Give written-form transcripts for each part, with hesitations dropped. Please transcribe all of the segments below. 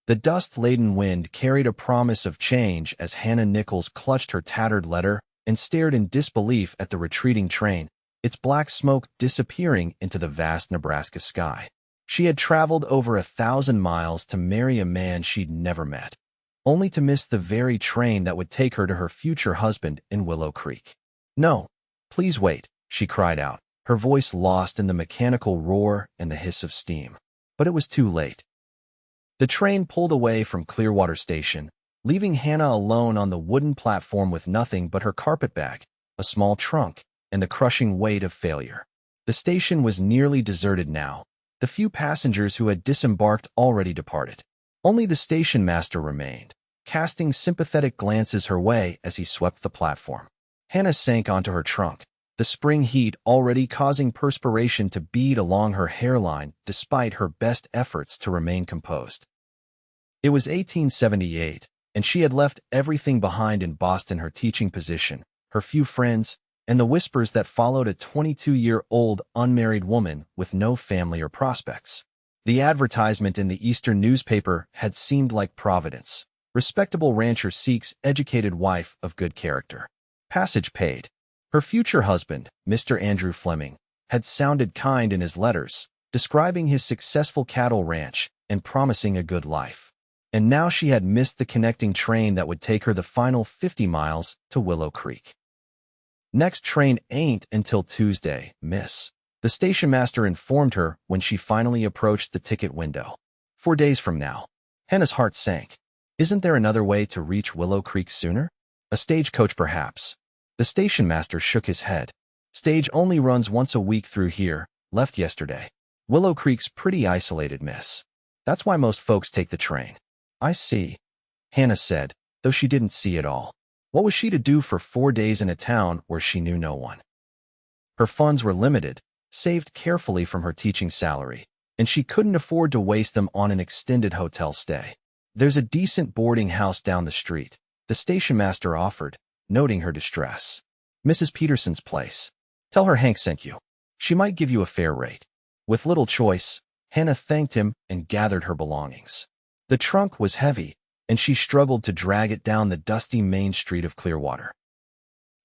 The dust-laden wind carried a promise of change as Hannah Nichols clutched her tattered letter and stared in disbelief at the retreating train, its black smoke disappearing into the vast Nebraska sky. She had traveled over 1,000 miles to marry a man she'd never met, only to miss the very train that would take her to her future husband in Willow Creek. "No, please wait," she cried out, her voice lost in the mechanical roar and the hiss of steam. But it was too late. The train pulled away from Clearwater Station, leaving Hannah alone on the wooden platform with nothing but her carpetbag, a small trunk, and the crushing weight of failure. The station was nearly deserted now. The few passengers who had disembarked already departed. Only the station master remained, casting sympathetic glances her way as he swept the platform. Hannah sank onto her trunk, the spring heat already causing perspiration to bead along her hairline despite her best efforts to remain composed. It was 1878, and she had left everything behind in Boston: her teaching position, her few friends, and the whispers that followed a 22-year-old unmarried woman with no family or prospects. The advertisement in the Eastern newspaper had seemed like Providence. Respectable rancher seeks educated wife of good character. Passage paid. Her future husband, Mr. Andrew Fleming, had sounded kind in his letters, describing his successful cattle ranch and promising a good life. And now she had missed the connecting train that would take her the final 50 miles to Willow Creek. "Next train ain't until Tuesday, miss," the station master informed her when she finally approached the ticket window. 4 days from now. Hannah's heart sank. Isn't there another way to reach Willow Creek sooner? A stagecoach, perhaps. The station master shook his head. "Stage only runs once a week through here, left yesterday. Willow Creek's pretty isolated, miss. That's why most folks take the train." "I see," Hannah said, though she didn't see it all. What was she to do for 4 days in a town where she knew no one? Her funds were limited, saved carefully from her teaching salary, and she couldn't afford to waste them on an extended hotel stay. "There's a decent boarding house down the street," the station master offered, noting her distress. "Mrs. Peterson's place. Tell her Hank sent you. She might give you a fair rate." With little choice, Hannah thanked him and gathered her belongings. The trunk was heavy, and she struggled to drag it down the dusty main street of Clearwater.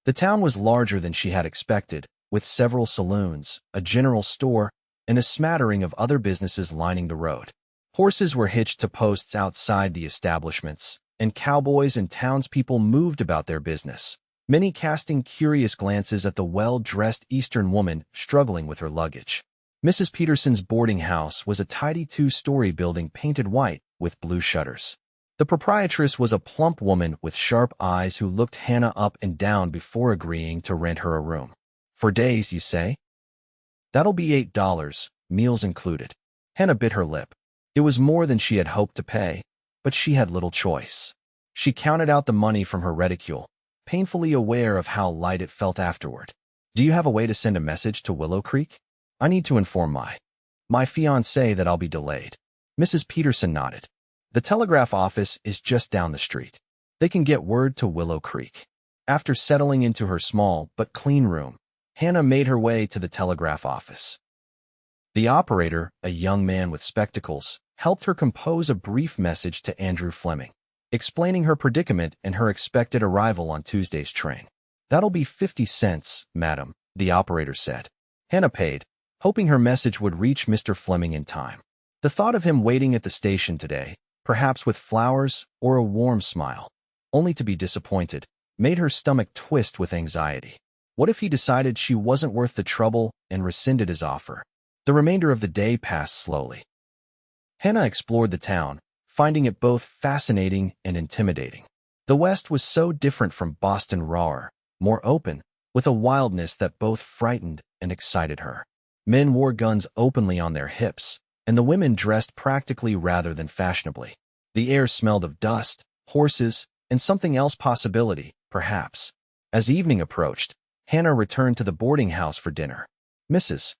The town was larger than she had expected, with several saloons, a general store, and a smattering of other businesses lining the road. Horses were hitched to posts outside the establishments, and cowboys and townspeople moved about their business, many casting curious glances at the well-dressed Eastern woman struggling with her luggage. Mrs. Peterson's boarding house was a tidy 2-story building painted white with blue shutters. The proprietress was a plump woman with sharp eyes who looked Hannah up and down before agreeing to rent her a room. "For days, you say? That'll be $8, meals included." Hannah bit her lip. It was more than she had hoped to pay, but she had little choice. She counted out the money from her reticule, painfully aware of how light it felt afterward. "Do you have a way to send a message to Willow Creek? I need to inform my fiancé that I'll be delayed." Mrs. Peterson nodded. "The telegraph office is just down the street. They can get word to Willow Creek." After settling into her small but clean room, Hannah made her way to the telegraph office. The operator, a young man with spectacles, helped her compose a brief message to Andrew Fleming, explaining her predicament and her expected arrival on Tuesday's train. "That'll be 50 cents, madam," the operator said. Hannah paid, hoping her message would reach Mr. Fleming in time. The thought of him waiting at the station today, perhaps with flowers or a warm smile, only to be disappointed, made her stomach twist with anxiety. What if he decided she wasn't worth the trouble and rescinded his offer? The remainder of the day passed slowly. Hannah explored the town, finding it both fascinating and intimidating. The West was so different from Boston, rawer, more open, with a wildness that both frightened and excited her. Men wore guns openly on their hips, and the women dressed practically rather than fashionably. The air smelled of dust, horses, and something else, possibility, perhaps. As evening approached, Hannah returned to the boarding house for dinner. Mrs.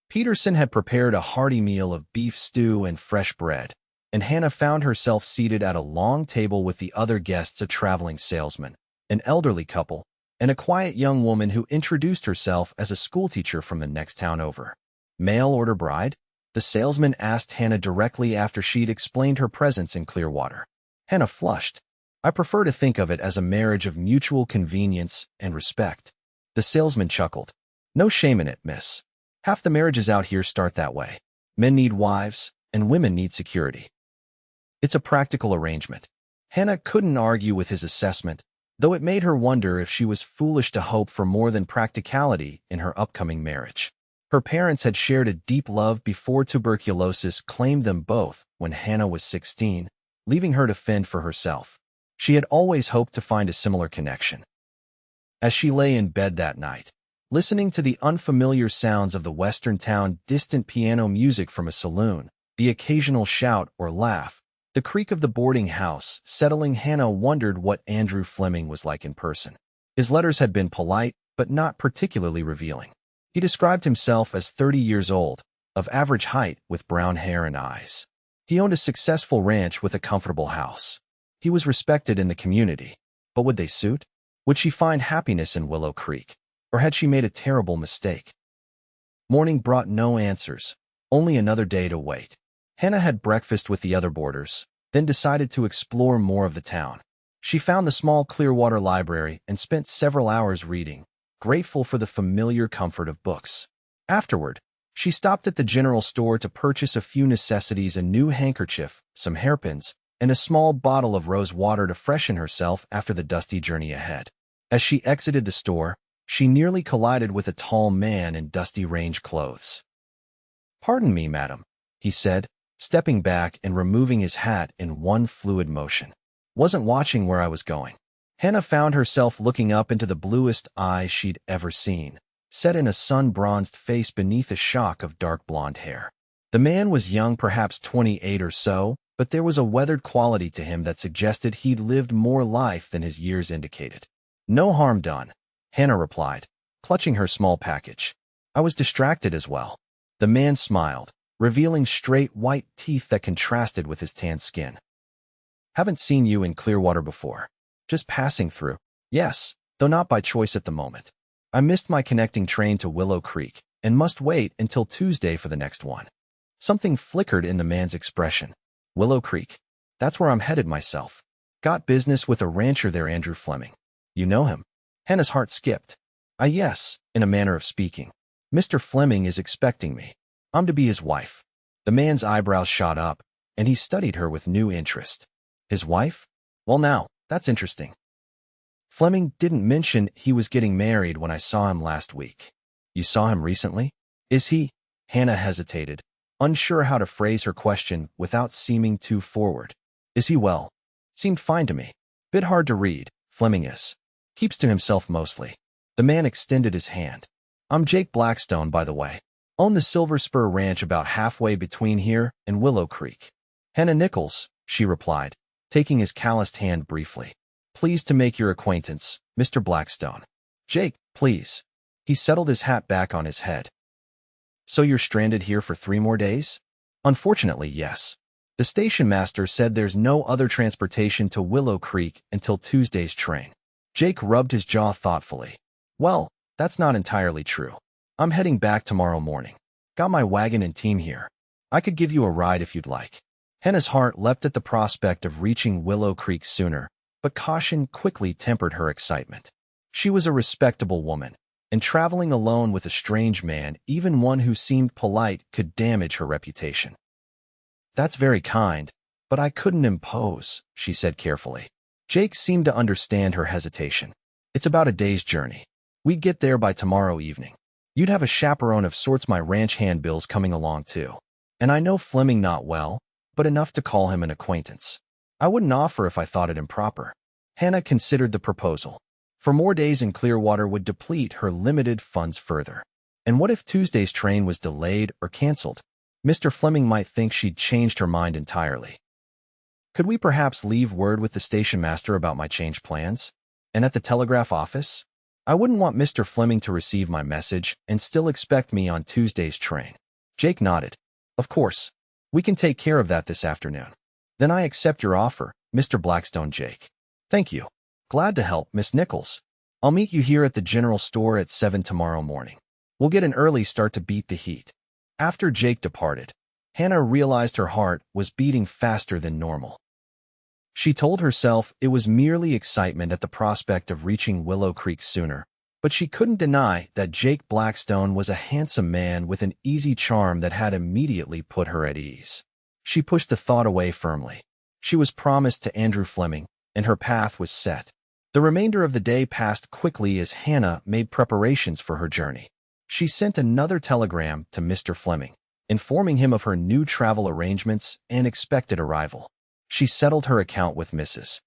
Peterson had prepared a hearty meal of beef stew and fresh bread, and Hannah found herself seated at a long table with the other guests: a traveling salesman, an elderly couple, and a quiet young woman who introduced herself as a schoolteacher from the next town over. "Mail order bride?" The salesman asked Hannah directly after she'd explained her presence in Clearwater. Hannah flushed. I prefer to think of it as a marriage of mutual convenience and respect. The salesman chuckled. No shame in it, miss. Half the marriages out here start that way. Men need wives, and women need security. It's a practical arrangement. Hannah couldn't argue with his assessment, though it made her wonder if she was foolish to hope for more than practicality in her upcoming marriage. Her parents had shared a deep love before tuberculosis claimed them both when Hannah was 16, leaving her to fend for herself. She had always hoped to find a similar connection. As she lay in bed that night, listening to the unfamiliar sounds of the western town, distant piano music from a saloon, the occasional shout or laugh, the creak of the boarding house settling, Hannah wondered what Andrew Fleming was like in person. His letters had been polite, but not particularly revealing. He described himself as 30 years old, of average height with brown hair and eyes. He owned a successful ranch with a comfortable house. He was respected in the community, but would they suit? Would she find happiness in Willow Creek, or had she made a terrible mistake? Morning brought no answers, only another day to wait. Hannah had breakfast with the other boarders, then decided to explore more of the town. She found the small Clearwater library and spent several hours reading, grateful for the familiar comfort of books. Afterward, she stopped at the general store to purchase a few necessities: a new handkerchief, some hairpins, and a small bottle of rose water to freshen herself after the dusty journey ahead. As she exited the store, she nearly collided with a tall man in dusty range clothes. "Pardon me, madam," he said, stepping back and removing his hat in one fluid motion. "Wasn't watching where I was going." Hannah found herself looking up into the bluest eyes she'd ever seen, set in a sun-bronzed face beneath a shock of dark blonde hair. The man was young, perhaps 28 or so, but there was a weathered quality to him that suggested he'd lived more life than his years indicated. "No harm done," Hannah replied, clutching her small package. "I was distracted as well." The man smiled, revealing straight white teeth that contrasted with his tan skin. "Haven't seen you in Clearwater before. Just passing through." "Yes, though not by choice at the moment. I missed my connecting train to Willow Creek and must wait until Tuesday for the next one." Something flickered in the man's expression. "Willow Creek? That's where I'm headed myself. Got business with a rancher there, Andrew Fleming. You know him?" Hannah's heart skipped. Yes, in a manner of speaking. Mr. Fleming is expecting me. I'm to be his wife." The man's eyebrows shot up, and he studied her with new interest. "His wife? Well now, that's interesting. Fleming didn't mention he was getting married when I saw him last week." "You saw him recently? Is he?" Hannah hesitated, unsure how to phrase her question without seeming too forward. "Is he well?" "Seemed fine to me. Bit hard to read, Fleming is. Keeps to himself mostly." The man extended his hand. "I'm Jake Blackstone, by the way. Own the Silver Spur Ranch about halfway between here and Willow Creek." "Hannah Nichols," she replied, taking his calloused hand briefly. "Pleased to make your acquaintance, Mr. Blackstone." "Jake, please." He settled his hat back on his head. "So you're stranded here for 3 more days?" "Unfortunately, yes. The station master said there's no other transportation to Willow Creek until Tuesday's train." Jake rubbed his jaw thoughtfully. "Well, that's not entirely true. I'm heading back tomorrow morning. Got my wagon and team here. I could give you a ride if you'd like." Hannah's heart leapt at the prospect of reaching Willow Creek sooner, but caution quickly tempered her excitement. She was a respectable woman, and traveling alone with a strange man, even one who seemed polite, could damage her reputation. "That's very kind, but I couldn't impose," she said carefully. Jake seemed to understand her hesitation. "It's about a day's journey. We'd get there by tomorrow evening. You'd have a chaperone of sorts, my ranch handbills coming along too. And I know Fleming not well, but enough to call him an acquaintance. I wouldn't offer if I thought it improper." Hannah considered the proposal. For more days in Clearwater would deplete her limited funds further. And what if Tuesday's train was delayed or canceled? Mr. Fleming might think she'd changed her mind entirely. "Could we perhaps leave word with the station master about my changed plans? And at the telegraph office? I wouldn't want Mr. Fleming to receive my message and still expect me on Tuesday's train." Jake nodded. "Of course. We can take care of that this afternoon." "Then I accept your offer, Mr. Blackstone." "Jake. Thank you. Glad to help, Miss Nichols. I'll meet you here at the general store at 7 tomorrow morning. We'll get an early start to beat the heat." After Jake departed, Hannah realized her heart was beating faster than normal. She told herself it was merely excitement at the prospect of reaching Willow Creek sooner, but she couldn't deny that Jake Blackstone was a handsome man with an easy charm that had immediately put her at ease. She pushed the thought away firmly. She was promised to Andrew Fleming, and her path was set. The remainder of the day passed quickly as Hannah made preparations for her journey. She sent another telegram to Mr. Fleming, informing him of her new travel arrangements and expected arrival. She settled her account with Mrs.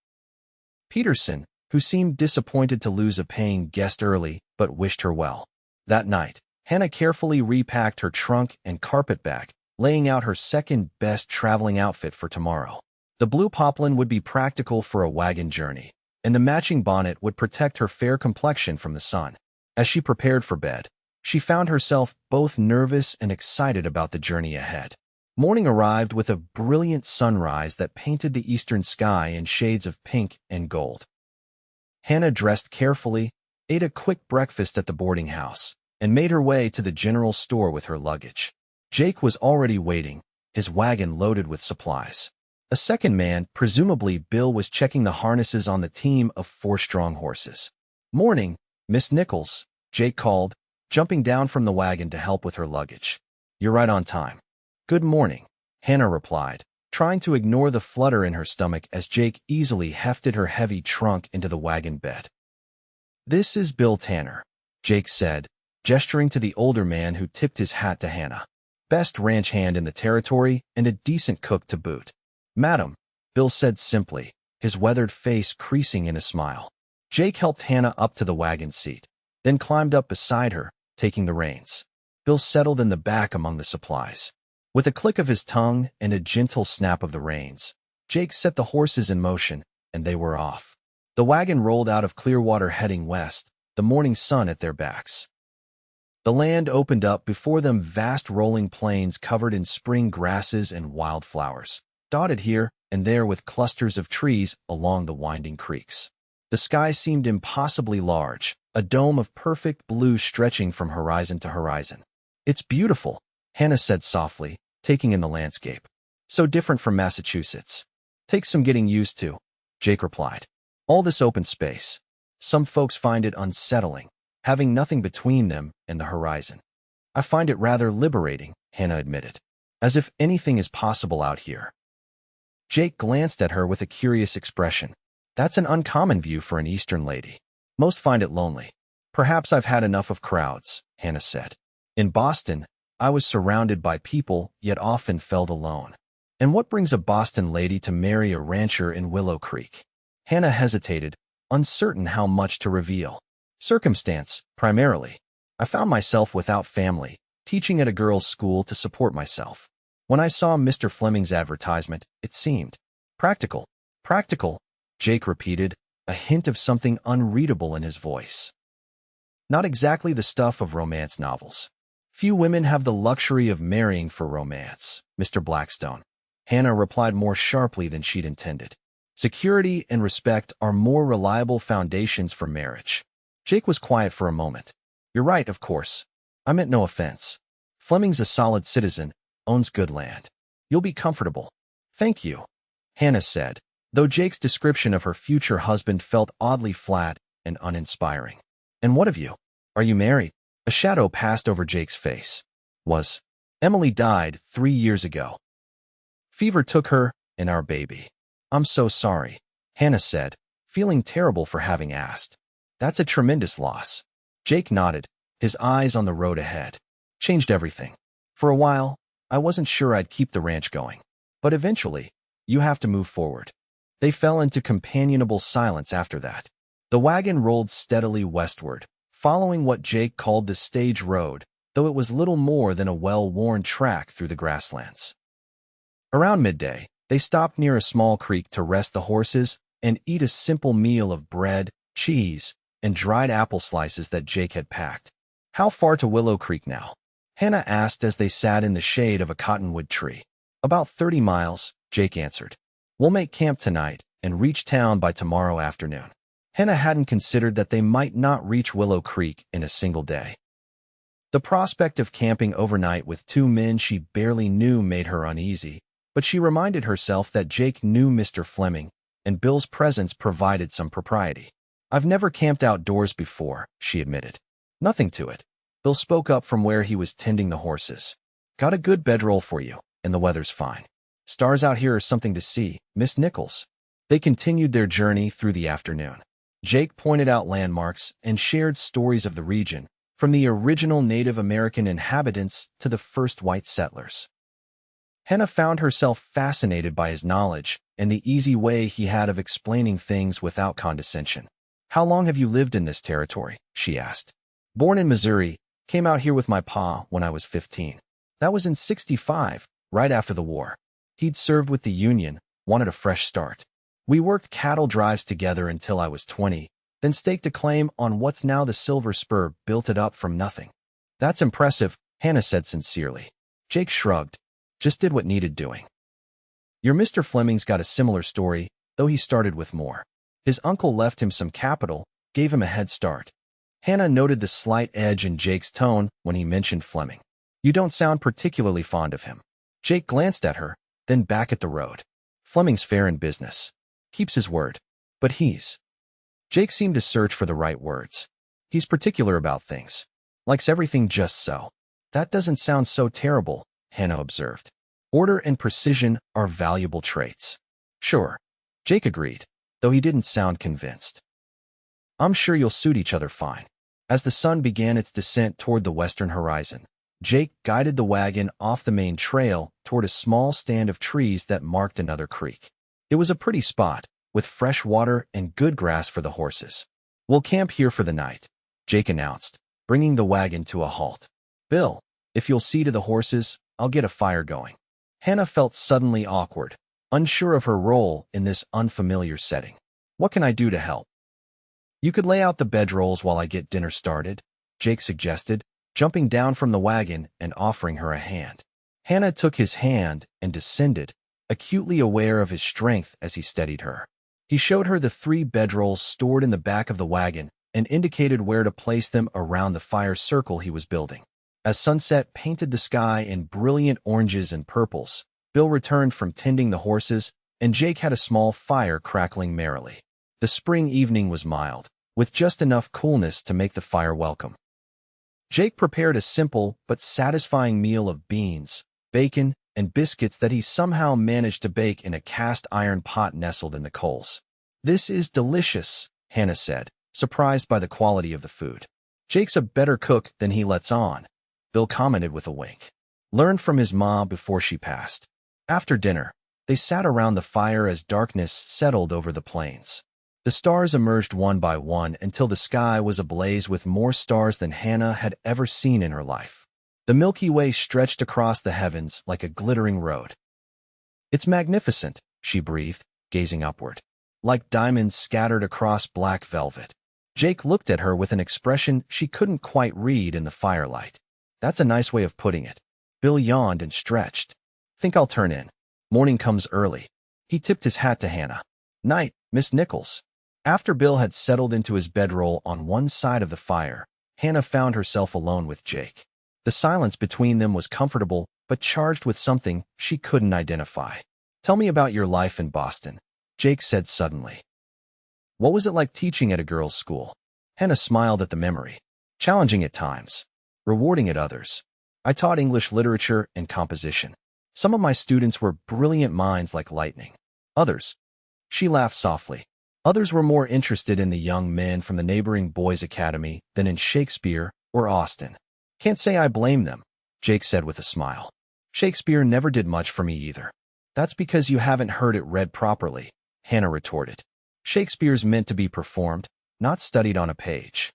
Peterson, who seemed disappointed to lose a paying guest early but wished her well. That night, Hannah carefully repacked her trunk and carpet bag, laying out her second-best traveling outfit for tomorrow. The blue poplin would be practical for a wagon journey, and the matching bonnet would protect her fair complexion from the sun. As she prepared for bed, she found herself both nervous and excited about the journey ahead. Morning arrived with a brilliant sunrise that painted the eastern sky in shades of pink and gold. Hannah dressed carefully, ate a quick breakfast at the boarding house, and made her way to the general store with her luggage. Jake was already waiting, his wagon loaded with supplies. A second man, presumably Bill, was checking the harnesses on the team of 4 strong horses. "Morning, Miss Nichols," Jake called, jumping down from the wagon to help with her luggage. "You're right on time." "Good morning," Hannah replied, trying to ignore the flutter in her stomach as Jake easily hefted her heavy trunk into the wagon bed. "This is Bill Tanner," Jake said, gesturing to the older man who tipped his hat to Hannah. "Best ranch hand in the territory and a decent cook to boot." "Madam," Bill said simply, his weathered face creasing in a smile. Jake helped Hannah up to the wagon seat, then climbed up beside her, taking the reins. Bill settled in the back among the supplies. With a click of his tongue and a gentle snap of the reins, Jake set the horses in motion, and they were off. The wagon rolled out of Clearwater heading west, the morning sun at their backs. The land opened up before them, vast rolling plains covered in spring grasses and wildflowers, dotted here and there with clusters of trees along the winding creeks. The sky seemed impossibly large, a dome of perfect blue stretching from horizon to horizon. "It's beautiful," Hannah said softly, taking in the landscape. "So different from Massachusetts." "Takes some getting used to," Jake replied. "All this open space. Some folks find it unsettling, having nothing between them and the horizon." "I find it rather liberating," Hannah admitted. "As if anything is possible out here." Jake glanced at her with a curious expression. "That's an uncommon view for an Eastern lady. Most find it lonely." "Perhaps I've had enough of crowds," Hannah said. "In Boston, I was surrounded by people, yet often felt alone. And what brings a Boston lady to marry a rancher in Willow Creek?" Hannah hesitated, uncertain how much to reveal. "Circumstance, primarily. I found myself without family, teaching at a girls' school to support myself. When I saw Mr. Fleming's advertisement, it seemed practical." "Practical," Jake repeated, a hint of something unreadable in his voice. "Not exactly the stuff of romance novels. Few women have the luxury of marrying for romance, Mr. Blackstone." Hannah replied more sharply than she'd intended. "Security and respect are more reliable foundations for marriage." Jake was quiet for a moment. "You're right, of course. I meant no offense. Fleming's a solid citizen, owns good land. You'll be comfortable." "Thank you," Hannah said, though Jake's description of her future husband felt oddly flat and uninspiring. "And what of you? Are you married?" A shadow passed over Jake's face. Emily died 3 years ago. Fever took her and our baby." "I'm so sorry," Hannah said, feeling terrible for having asked. "That's a tremendous loss." Jake nodded, his eyes on the road ahead. "Changed everything. For a while, I wasn't sure I'd keep the ranch going. But eventually, you have to move forward." They fell into companionable silence after that. The wagon rolled steadily westward, following what Jake called the stage road, though it was little more than a well-worn track through the grasslands. Around midday, they stopped near a small creek to rest the horses and eat a simple meal of bread, cheese, and dried apple slices that Jake had packed. "How far to Willow Creek now?" Hannah asked as they sat in the shade of a cottonwood tree. "About 30 miles, Jake answered. "We'll make camp tonight and reach town by tomorrow afternoon." Hannah hadn't considered that they might not reach Willow Creek in a single day. The prospect of camping overnight with two men she barely knew made her uneasy, but she reminded herself that Jake knew Mr. Fleming, and Bill's presence provided some propriety. "I've never camped outdoors before," she admitted. "Nothing to it." Bill spoke up from where he was tending the horses. "Got a good bedroll for you, and the weather's fine. Stars out here are something to see, Miss Nichols." They continued their journey through the afternoon. Jake pointed out landmarks and shared stories of the region, from the original Native American inhabitants to the first white settlers. Hannah found herself fascinated by his knowledge and the easy way he had of explaining things without condescension. "How long have you lived in this territory?" she asked. "Born in Missouri, came out here with my pa when I was 15. That was in '65, right after the war. He'd served with the Union, wanted a fresh start. We worked cattle drives together until I was 20, then staked a claim on what's now the Silver Spur, built it up from nothing." "That's impressive," Hannah said sincerely. Jake shrugged. "Just did what needed doing." "Your Mr. Fleming's got a similar story, though he started with more. His uncle left him some capital, gave him a head start." Hannah noted the slight edge in Jake's tone when he mentioned Fleming. "You don't sound particularly fond of him." Jake glanced at her, then back at the road. "Fleming's fair in business. Keeps his word. But he's—" Jake seemed to search for the right words. "He's particular about things. Likes everything just so." "That doesn't sound so terrible," Hannah observed. "Order and precision are valuable traits." "Sure," Jake agreed, though he didn't sound convinced. "I'm sure you'll suit each other fine." As the sun began its descent toward the western horizon, Jake guided the wagon off the main trail toward a small stand of trees that marked another creek. It was a pretty spot, with fresh water and good grass for the horses. "We'll camp here for the night," Jake announced, bringing the wagon to a halt. "Bill, if you'll see to the horses, I'll get a fire going." Hannah felt suddenly awkward, unsure of her role in this unfamiliar setting. "What can I do to help?" "You could lay out the bedrolls while I get dinner started," Jake suggested, jumping down from the wagon and offering her a hand. Hannah took his hand and descended, acutely aware of his strength as he steadied her. He showed her the 3 bedrolls stored in the back of the wagon and indicated where to place them around the fire circle he was building. As sunset painted the sky in brilliant oranges and purples, Bill returned from tending the horses, and Jake had a small fire crackling merrily. The spring evening was mild, with just enough coolness to make the fire welcome. Jake prepared a simple but satisfying meal of beans, bacon, and biscuits that he somehow managed to bake in a cast-iron pot nestled in the coals. "This is delicious," Hannah said, surprised by the quality of the food. "Jake's a better cook than he lets on," Bill commented with a wink. Learned from his ma before she passed. After dinner, they sat around the fire as darkness settled over the plains. The stars emerged one by one until the sky was ablaze with more stars than Hannah had ever seen in her life. The Milky Way stretched across the heavens like a glittering road. "It's magnificent," she breathed, gazing upward. "Like diamonds scattered across black velvet." Jake looked at her with an expression she couldn't quite read in the firelight. "That's a nice way of putting it." Bill yawned and stretched. "Think I'll turn in. Morning comes early." He tipped his hat to Hannah. "Night, Miss Nichols." After Bill had settled into his bedroll on one side of the fire, Hannah found herself alone with Jake. The silence between them was comfortable, but charged with something she couldn't identify. "Tell me about your life in Boston," Jake said suddenly. "What was it like teaching at a girls' school?" Hannah smiled at the memory. "Challenging at times, rewarding at others. I taught English literature and composition. Some of my students were brilliant minds like lightning. Others," she laughed softly, "others were more interested in the young men from the neighboring boys' academy than in Shakespeare or Austen." "Can't say I blame them," Jake said with a smile. "Shakespeare never did much for me either." "That's because you haven't heard it read properly," Hannah retorted. "Shakespeare's meant to be performed, not studied on a page."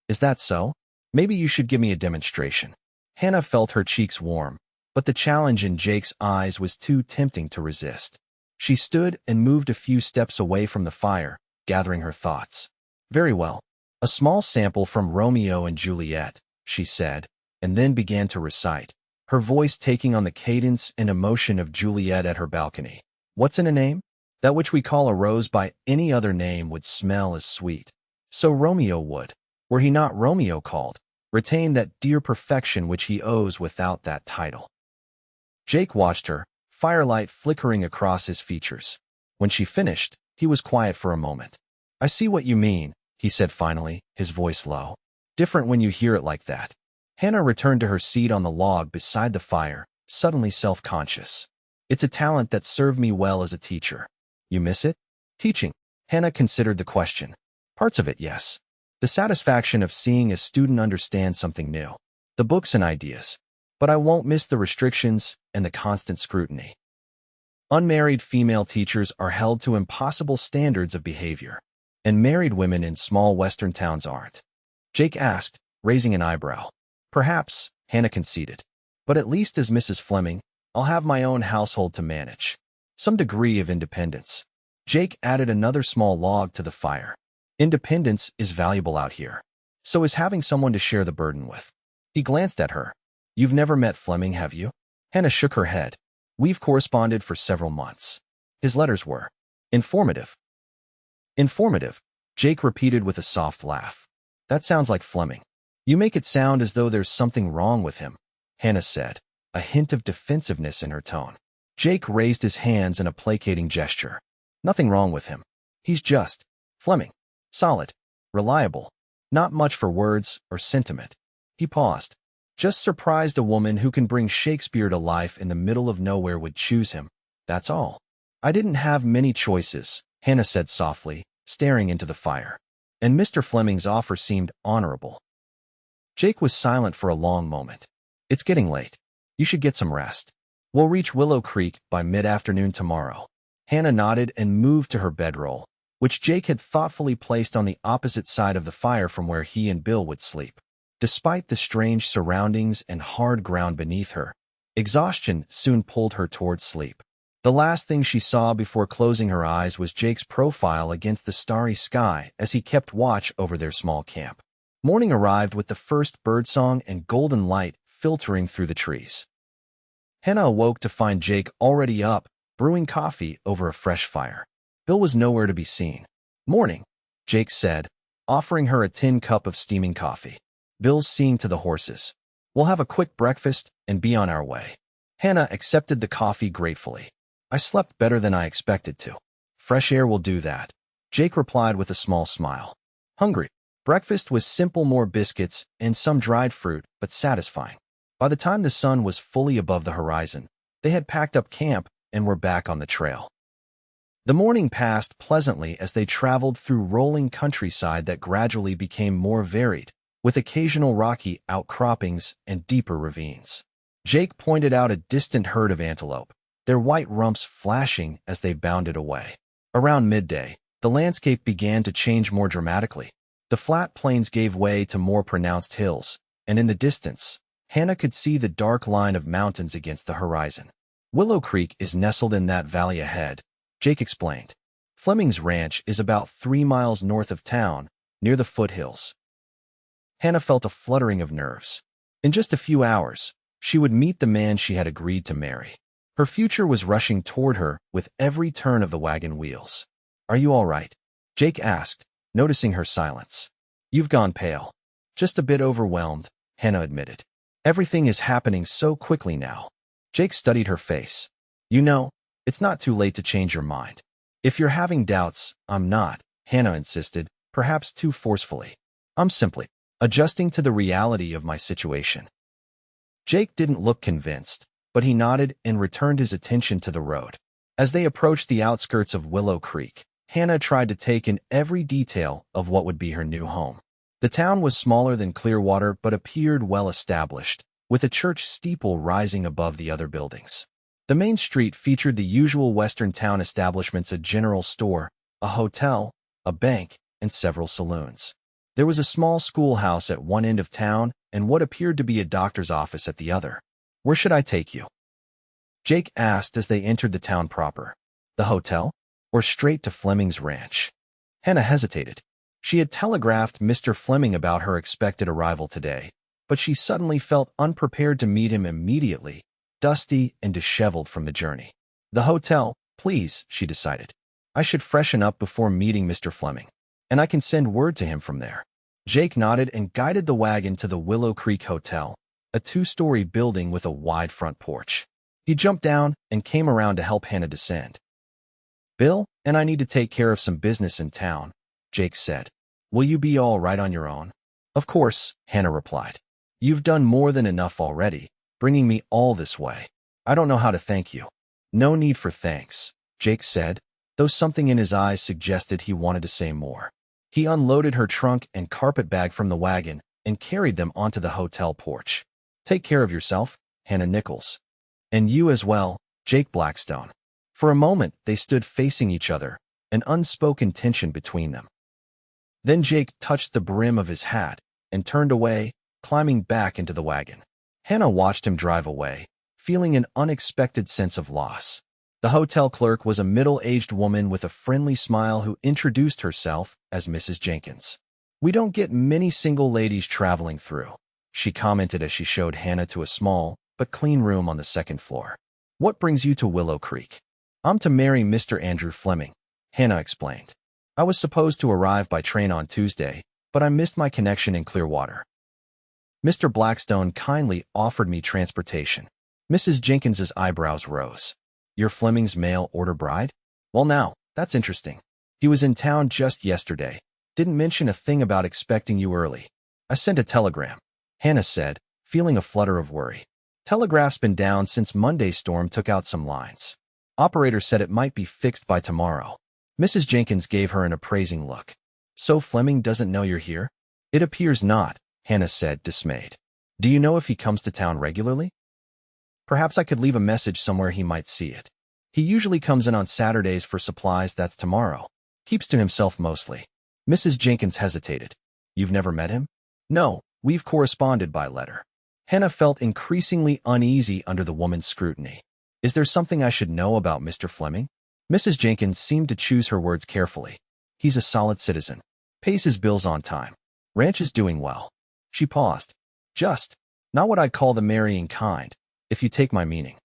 "Is that so? Maybe you should give me a demonstration." Hannah felt her cheeks warm, but the challenge in Jake's eyes was too tempting to resist. She stood and moved a few steps away from the fire, gathering her thoughts. "Very well. A small sample from Romeo and Juliet," she said, and then began to recite, her voice taking on the cadence and emotion of Juliet at her balcony. "What's in a name? That which we call a rose by any other name would smell as sweet. So Romeo would, were he not Romeo called, retain that dear perfection which he owes without that title. Jake watched her, firelight flickering across his features. When she finished, he was quiet for a moment. I see what you mean, he said finally, his voice low. Different when you hear it like that. Hannah returned to her seat on the log beside the fire, suddenly self-conscious. It's a talent that served me well as a teacher. You miss it? Teaching. Hannah considered the question. Parts of it, yes. The satisfaction of seeing a student understand something new. The books and ideas. But I won't miss the restrictions and the constant scrutiny. Unmarried female teachers are held to impossible standards of behavior, and married women in small western towns aren't. Jake asked, raising an eyebrow. Perhaps, Hannah conceded. But at least as Mrs. Fleming, I'll have my own household to manage. Some degree of independence. Jake added another small log to the fire. Independence is valuable out here. So is having someone to share the burden with. He glanced at her. You've never met Fleming, have you? Hannah shook her head. We've corresponded for several months. His letters were informative. Informative, Jake repeated with a soft laugh. That sounds like Fleming. You make it sound as though there's something wrong with him, Hannah said, a hint of defensiveness in her tone. Jake raised his hands in a placating gesture. Nothing wrong with him. He's just Fleming. Solid. Reliable. Not much for words or sentiment. He paused. Just surprised a woman who can bring Shakespeare to life in the middle of nowhere would choose him. That's all. I didn't have many choices, Hannah said softly, staring into the fire. And Mr. Fleming's offer seemed honorable. Jake was silent for a long moment. It's getting late. You should get some rest. We'll reach Willow Creek by mid-afternoon tomorrow. Hannah nodded and moved to her bedroll, which Jake had thoughtfully placed on the opposite side of the fire from where he and Bill would sleep. Despite the strange surroundings and hard ground beneath her, exhaustion soon pulled her towards sleep. The last thing she saw before closing her eyes was Jake's profile against the starry sky as he kept watch over their small camp. Morning arrived with the first birdsong and golden light filtering through the trees. Hannah awoke to find Jake already up, brewing coffee over a fresh fire. Bill was nowhere to be seen. Morning, Jake said, offering her a tin cup of steaming coffee. Bill's seeing to the horses. We'll have a quick breakfast and be on our way. Hannah accepted the coffee gratefully. I slept better than I expected to. Fresh air will do that, Jake replied with a small smile. Hungry. Breakfast was simple, more biscuits and some dried fruit, but satisfying. By the time the sun was fully above the horizon, they had packed up camp and were back on the trail. The morning passed pleasantly as they traveled through rolling countryside that gradually became more varied, with occasional rocky outcroppings and deeper ravines. Jake pointed out a distant herd of antelope, their white rumps flashing as they bounded away. Around midday, the landscape began to change more dramatically. The flat plains gave way to more pronounced hills, and in the distance, Hannah could see the dark line of mountains against the horizon. Willow Creek is nestled in that valley ahead, Jake explained. Fleming's ranch is about 3 miles north of town, near the foothills. Hannah felt a fluttering of nerves. In just a few hours, she would meet the man she had agreed to marry. Her future was rushing toward her with every turn of the wagon wheels. Are you all right? Jake asked, noticing her silence. You've gone pale. Just a bit overwhelmed, Hannah admitted. Everything is happening so quickly now. Jake studied her face. You know, it's not too late to change your mind. If you're having doubts, I'm not, Hannah insisted, perhaps too forcefully. I'm simply adjusting to the reality of my situation. Jake didn't look convinced, but he nodded and returned his attention to the road. As they approached the outskirts of Willow Creek, Hannah tried to take in every detail of what would be her new home. The town was smaller than Clearwater but appeared well established, with a church steeple rising above the other buildings. The main street featured the usual western town establishments: a general store, a hotel, a bank, and several saloons. There was a small schoolhouse at one end of town and what appeared to be a doctor's office at the other. Where should I take you? Jake asked as they entered the town proper. The hotel? Or straight to Fleming's ranch? Hannah hesitated. She had telegraphed Mr. Fleming about her expected arrival today, but she suddenly felt unprepared to meet him immediately, dusty and disheveled from the journey. The hotel, please, she decided. I should freshen up before meeting Mr. Fleming, and I can send word to him from there. Jake nodded and guided the wagon to the Willow Creek Hotel, a two-story building with a wide front porch. He jumped down and came around to help Hannah descend. "Bill and I need to take care of some business in town," Jake said. "Will you be all right on your own?" "Of course," Hannah replied. "You've done more than enough already, bringing me all this way. I don't know how to thank you." "No need for thanks," Jake said, though something in his eyes suggested he wanted to say more. He unloaded her trunk and carpet bag from the wagon and carried them onto the hotel porch. "Take care of yourself, Hannah Nichols. And you as well, Jake Blackstone." For a moment, they stood facing each other, an unspoken tension between them. Then Jake touched the brim of his hat and turned away, climbing back into the wagon. Hannah watched him drive away, feeling an unexpected sense of loss. The hotel clerk was a middle-aged woman with a friendly smile who introduced herself as Mrs. Jenkins. "We don't get many single ladies traveling through," she commented as she showed Hannah to a small but clean room on the second floor. "What brings you to Willow Creek?" "I'm to marry Mr. Andrew Fleming," Hannah explained. "I was supposed to arrive by train on Tuesday, but I missed my connection in Clearwater. Mr. Blackstone kindly offered me transportation." Mrs. Jenkins's eyebrows rose. "You're Fleming's mail-order bride? Well now, that's interesting. He was in town just yesterday. Didn't mention a thing about expecting you early." "I sent a telegram," Hannah said, feeling a flutter of worry. "Telegraph's been down since Monday's storm took out some lines. Operator said it might be fixed by tomorrow." Mrs. Jenkins gave her an appraising look. "So Fleming doesn't know you're here?" "It appears not," Hannah said, dismayed. "Do you know if he comes to town regularly?" "Perhaps I could leave a message somewhere he might see it. He usually comes in on Saturdays for supplies. That's tomorrow. Keeps to himself mostly." Mrs. Jenkins hesitated. "You've never met him?" "No, we've corresponded by letter." Hannah felt increasingly uneasy under the woman's scrutiny. "Is there something I should know about Mr. Fleming?" Mrs. Jenkins seemed to choose her words carefully. "He's a solid citizen. Pays his bills on time. Ranch is doing well." She paused. "Just not what I'd call the marrying kind, if you take my meaning."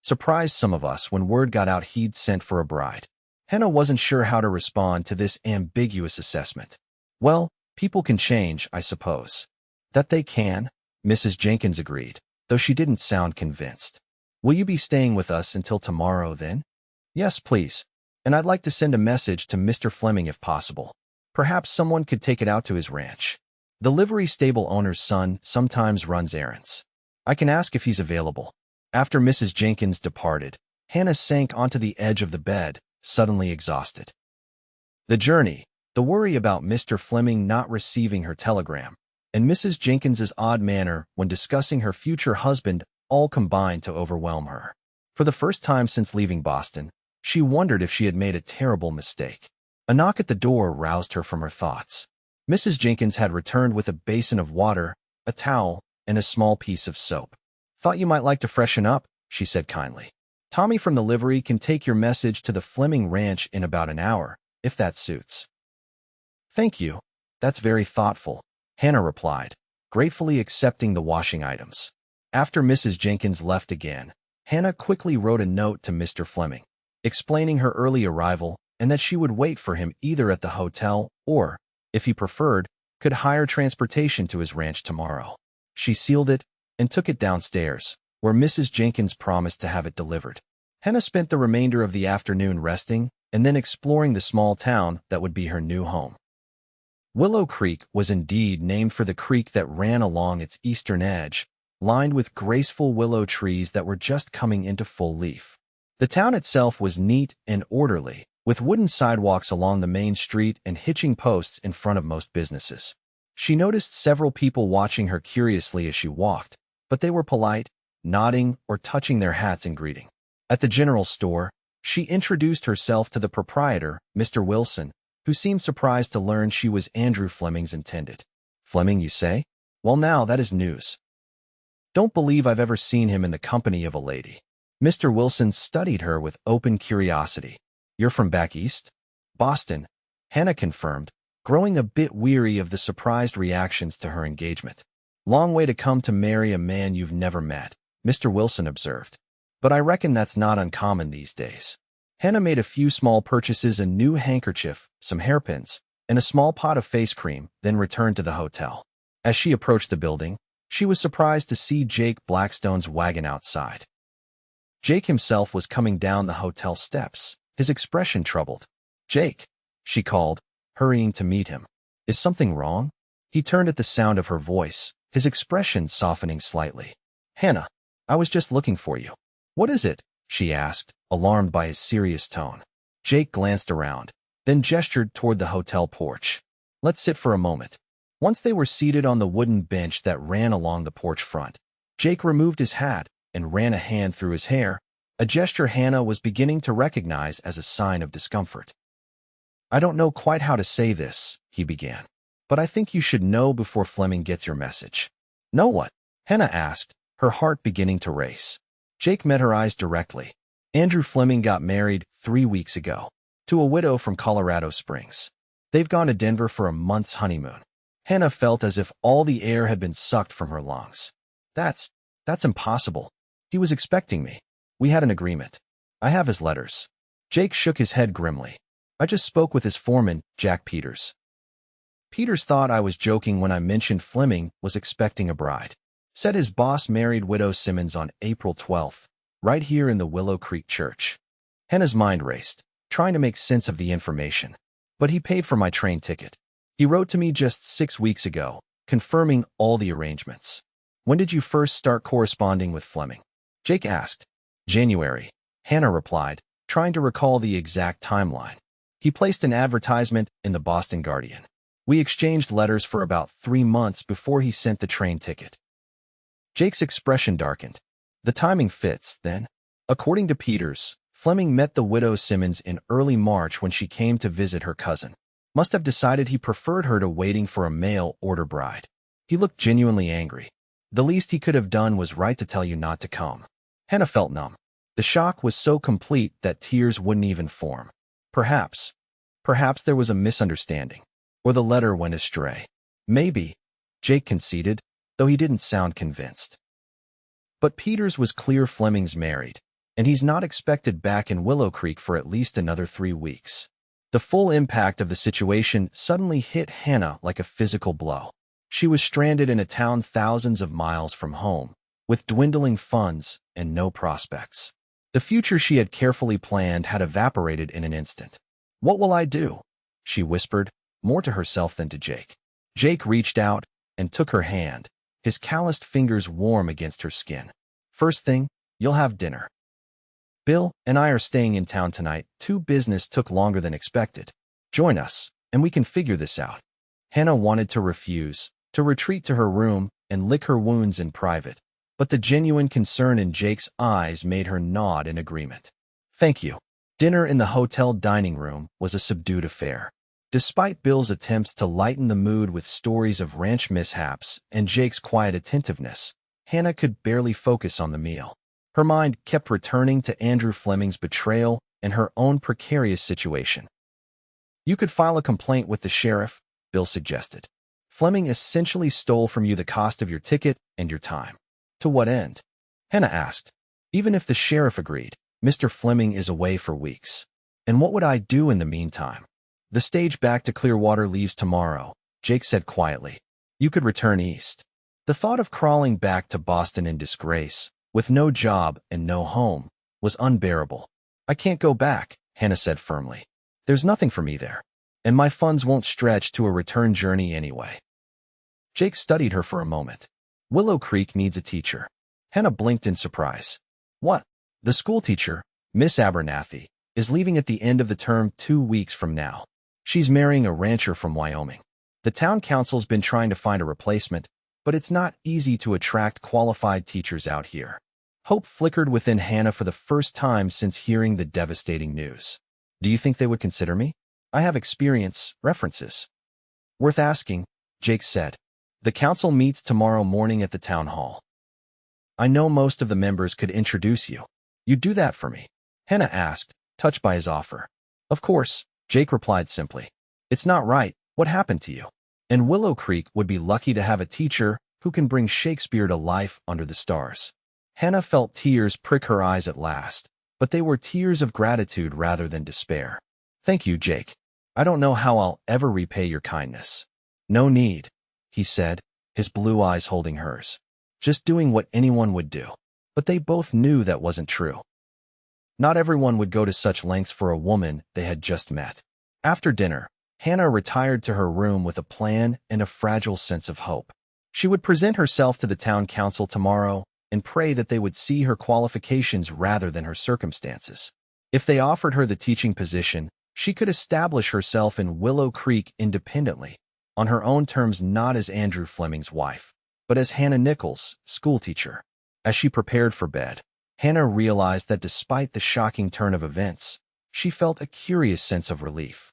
Surprised some of us when word got out he'd sent for a bride. Hannah wasn't sure how to respond to this ambiguous assessment. "Well, people can change, I suppose." "That they can," Mrs. Jenkins agreed, though she didn't sound convinced. "Will you be staying with us until tomorrow then?" "Yes, please. And I'd like to send a message to Mr. Fleming if possible. Perhaps someone could take it out to his ranch. The livery stable owner's son sometimes runs errands. I can ask if he's available." After Mrs. Jenkins departed, Hannah sank onto the edge of the bed, suddenly exhausted. The journey, the worry about Mr. Fleming not receiving her telegram, and Mrs. Jenkins's odd manner when discussing her future husband all combined to overwhelm her. For the first time since leaving Boston, she wondered if she had made a terrible mistake. A knock at the door roused her from her thoughts. Mrs. Jenkins had returned with a basin of water, a towel, and a small piece of soap. "Thought you might like to freshen up," she said kindly. "Tommy from the livery can take your message to the Fleming Ranch in about an hour, if that suits." "Thank you. That's very thoughtful," Hannah replied, gratefully accepting the washing items. After Mrs. Jenkins left again, Hannah quickly wrote a note to Mr. Fleming, explaining her early arrival and that she would wait for him either at the hotel or, if he preferred, could hire transportation to his ranch tomorrow. She sealed it and took it downstairs, where Mrs. Jenkins promised to have it delivered. Hannah spent the remainder of the afternoon resting and then exploring the small town that would be her new home. Willow Creek was indeed named for the creek that ran along its eastern edge, lined with graceful willow trees that were just coming into full leaf. The town itself was neat and orderly, with wooden sidewalks along the main street and hitching posts in front of most businesses. She noticed several people watching her curiously as she walked, but they were polite, nodding or touching their hats in greeting. At the general store, she introduced herself to the proprietor, Mr. Wilson, who seemed surprised to learn she was Andrew Fleming's intended. "Fleming, you say? Well now, that is news. Don't believe I've ever seen him in the company of a lady." Mr. Wilson studied her with open curiosity. "You're from back east?" "Boston," Hannah confirmed, growing a bit weary of the surprised reactions to her engagement. "Long way to come to marry a man you've never met," Mr. Wilson observed. "But I reckon that's not uncommon these days." Hannah made a few small purchases: a new handkerchief, some hairpins, and a small pot of face cream, then returned to the hotel. As she approached the building, she was surprised to see Jake Blackstone's wagon outside. Jake himself was coming down the hotel steps, his expression troubled. "Jake," she called, hurrying to meet him. "Is something wrong?" He turned at the sound of her voice, his expression softening slightly. "Hannah, I was just looking for you." "What is it?" she asked, alarmed by his serious tone. Jake glanced around, then gestured toward the hotel porch. "Let's sit for a moment." Once they were seated on the wooden bench that ran along the porch front, Jake removed his hat and ran a hand through his hair, a gesture Hannah was beginning to recognize as a sign of discomfort. "I don't know quite how to say this," he began, "but I think you should know before Fleming gets your message." "Know what?" Hannah asked, her heart beginning to race. Jake met her eyes directly. "Andrew Fleming got married 3 weeks ago to a widow from Colorado Springs. They've gone to Denver for a month's honeymoon." Hannah felt as if all the air had been sucked from her lungs. That's impossible. He was expecting me. We had an agreement. I have his letters." Jake shook his head grimly. "I just spoke with his foreman, Jack Peters. Peters thought I was joking when I mentioned Fleming was expecting a bride. Said his boss married widow Simmons on April 12th, right here in the Willow Creek church." Hannah's mind raced, trying to make sense of the information. "But he paid for my train ticket. He wrote to me just 6 weeks ago, confirming all the arrangements." "When did you first start corresponding with Fleming?" Jake asked. "January," Hannah replied, trying to recall the exact timeline. "He placed an advertisement in the Boston Guardian. We exchanged letters for about 3 months before he sent the train ticket." Jake's expression darkened. "The timing fits, then." According to Peters, Fleming met the widow Simmons in early March when she came to visit her cousin. Must have decided he preferred her to waiting for a mail-order bride. He looked genuinely angry. "The least he could have done was right to tell you not to come." Hannah felt numb. The shock was so complete that tears wouldn't even form. Perhaps there was a misunderstanding, or the letter went astray. "Maybe," Jake conceded, though he didn't sound convinced. But Peters was clear Fleming's married, and he's not expected back in Willow Creek for at least another 3 weeks. The full impact of the situation suddenly hit Hannah like a physical blow. She was stranded in a town thousands of miles from home, with dwindling funds and no prospects. The future she had carefully planned had evaporated in an instant. "What will I do?" she whispered, more to herself than to Jake. Jake reached out and took her hand, his calloused fingers warm against her skin. "First thing, you'll have dinner. Bill and I are staying in town tonight. Business took longer than expected. Join us, and we can figure this out." Hannah wanted to refuse, to retreat to her room and lick her wounds in private, but the genuine concern in Jake's eyes made her nod in agreement. "Thank you." Dinner in the hotel dining room was a subdued affair. Despite Bill's attempts to lighten the mood with stories of ranch mishaps and Jake's quiet attentiveness, Hannah could barely focus on the meal. Her mind kept returning to Andrew Fleming's betrayal and her own precarious situation. "You could file a complaint with the sheriff," Bill suggested. "Fleming essentially stole from you the cost of your ticket and your time." "To what end?" Hannah asked. "Even if the sheriff agreed, Mr. Fleming is away for weeks. And what would I do in the meantime?" "The stage back to Clearwater leaves tomorrow," Jake said quietly. "You could return east." The thought of crawling back to Boston in disgrace, with no job and no home, was unbearable. "I can't go back," Hannah said firmly. "There's nothing for me there, and my funds won't stretch to a return journey anyway." Jake studied her for a moment. "Willow Creek needs a teacher." Hannah blinked in surprise. "What?" "The school teacher, Miss Abernathy, is leaving at the end of the term 2 weeks from now. She's marrying a rancher from Wyoming. The town council's been trying to find a replacement, but it's not easy to attract qualified teachers out here." Hope flickered within Hannah for the first time since hearing the devastating news. "Do you think they would consider me? I have experience, references." "Worth asking," Jake said. "The council meets tomorrow morning at the town hall. I know most of the members could introduce you. You'd do that for me?" Hannah asked, touched by his offer. "Of course," Jake replied simply. "It's not right. What happened to you? And Willow Creek would be lucky to have a teacher who can bring Shakespeare to life under the stars." Hannah felt tears prick her eyes at last, but they were tears of gratitude rather than despair. "Thank you, Jake." I don't know how I'll ever repay your kindness. No need, he said, his blue eyes holding hers. Just doing what anyone would do. But they both knew that wasn't true. Not everyone would go to such lengths for a woman they had just met. After dinner, Hannah retired to her room with a plan and a fragile sense of hope. She would present herself to the town council tomorrow and pray that they would see her qualifications rather than her circumstances. If they offered her the teaching position, she could establish herself in Willow Creek independently, on her own terms, not as Andrew Fleming's wife, but as Hannah Nichols, schoolteacher. As she prepared for bed, Hannah realized that despite the shocking turn of events, she felt a curious sense of relief.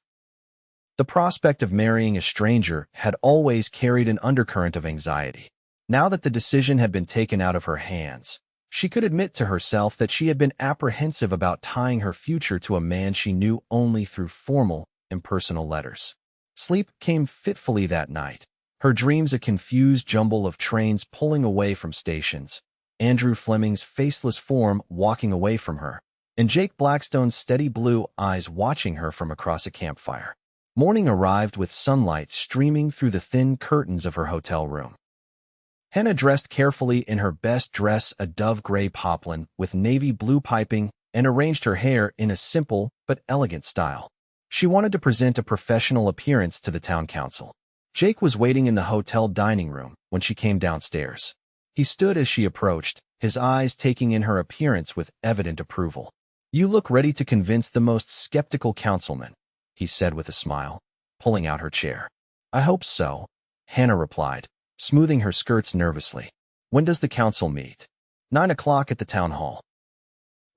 The prospect of marrying a stranger had always carried an undercurrent of anxiety. Now that the decision had been taken out of her hands, she could admit to herself that she had been apprehensive about tying her future to a man she knew only through formal, impersonal letters. Sleep came fitfully that night, her dreams a confused jumble of trains pulling away from stations, Andrew Fleming's faceless form walking away from her, and Jake Blackstone's steady blue eyes watching her from across a campfire. Morning arrived with sunlight streaming through the thin curtains of her hotel room. Hannah dressed carefully in her best dress, a dove-gray poplin with navy blue piping, and arranged her hair in a simple but elegant style. She wanted to present a professional appearance to the town council. Jake was waiting in the hotel dining room when she came downstairs. He stood as she approached, his eyes taking in her appearance with evident approval. "You look ready to convince the most skeptical councilman," he said with a smile, pulling out her chair. "I hope so," Hannah replied, smoothing her skirts nervously. "When does the council meet?" 9 o'clock at the town hall.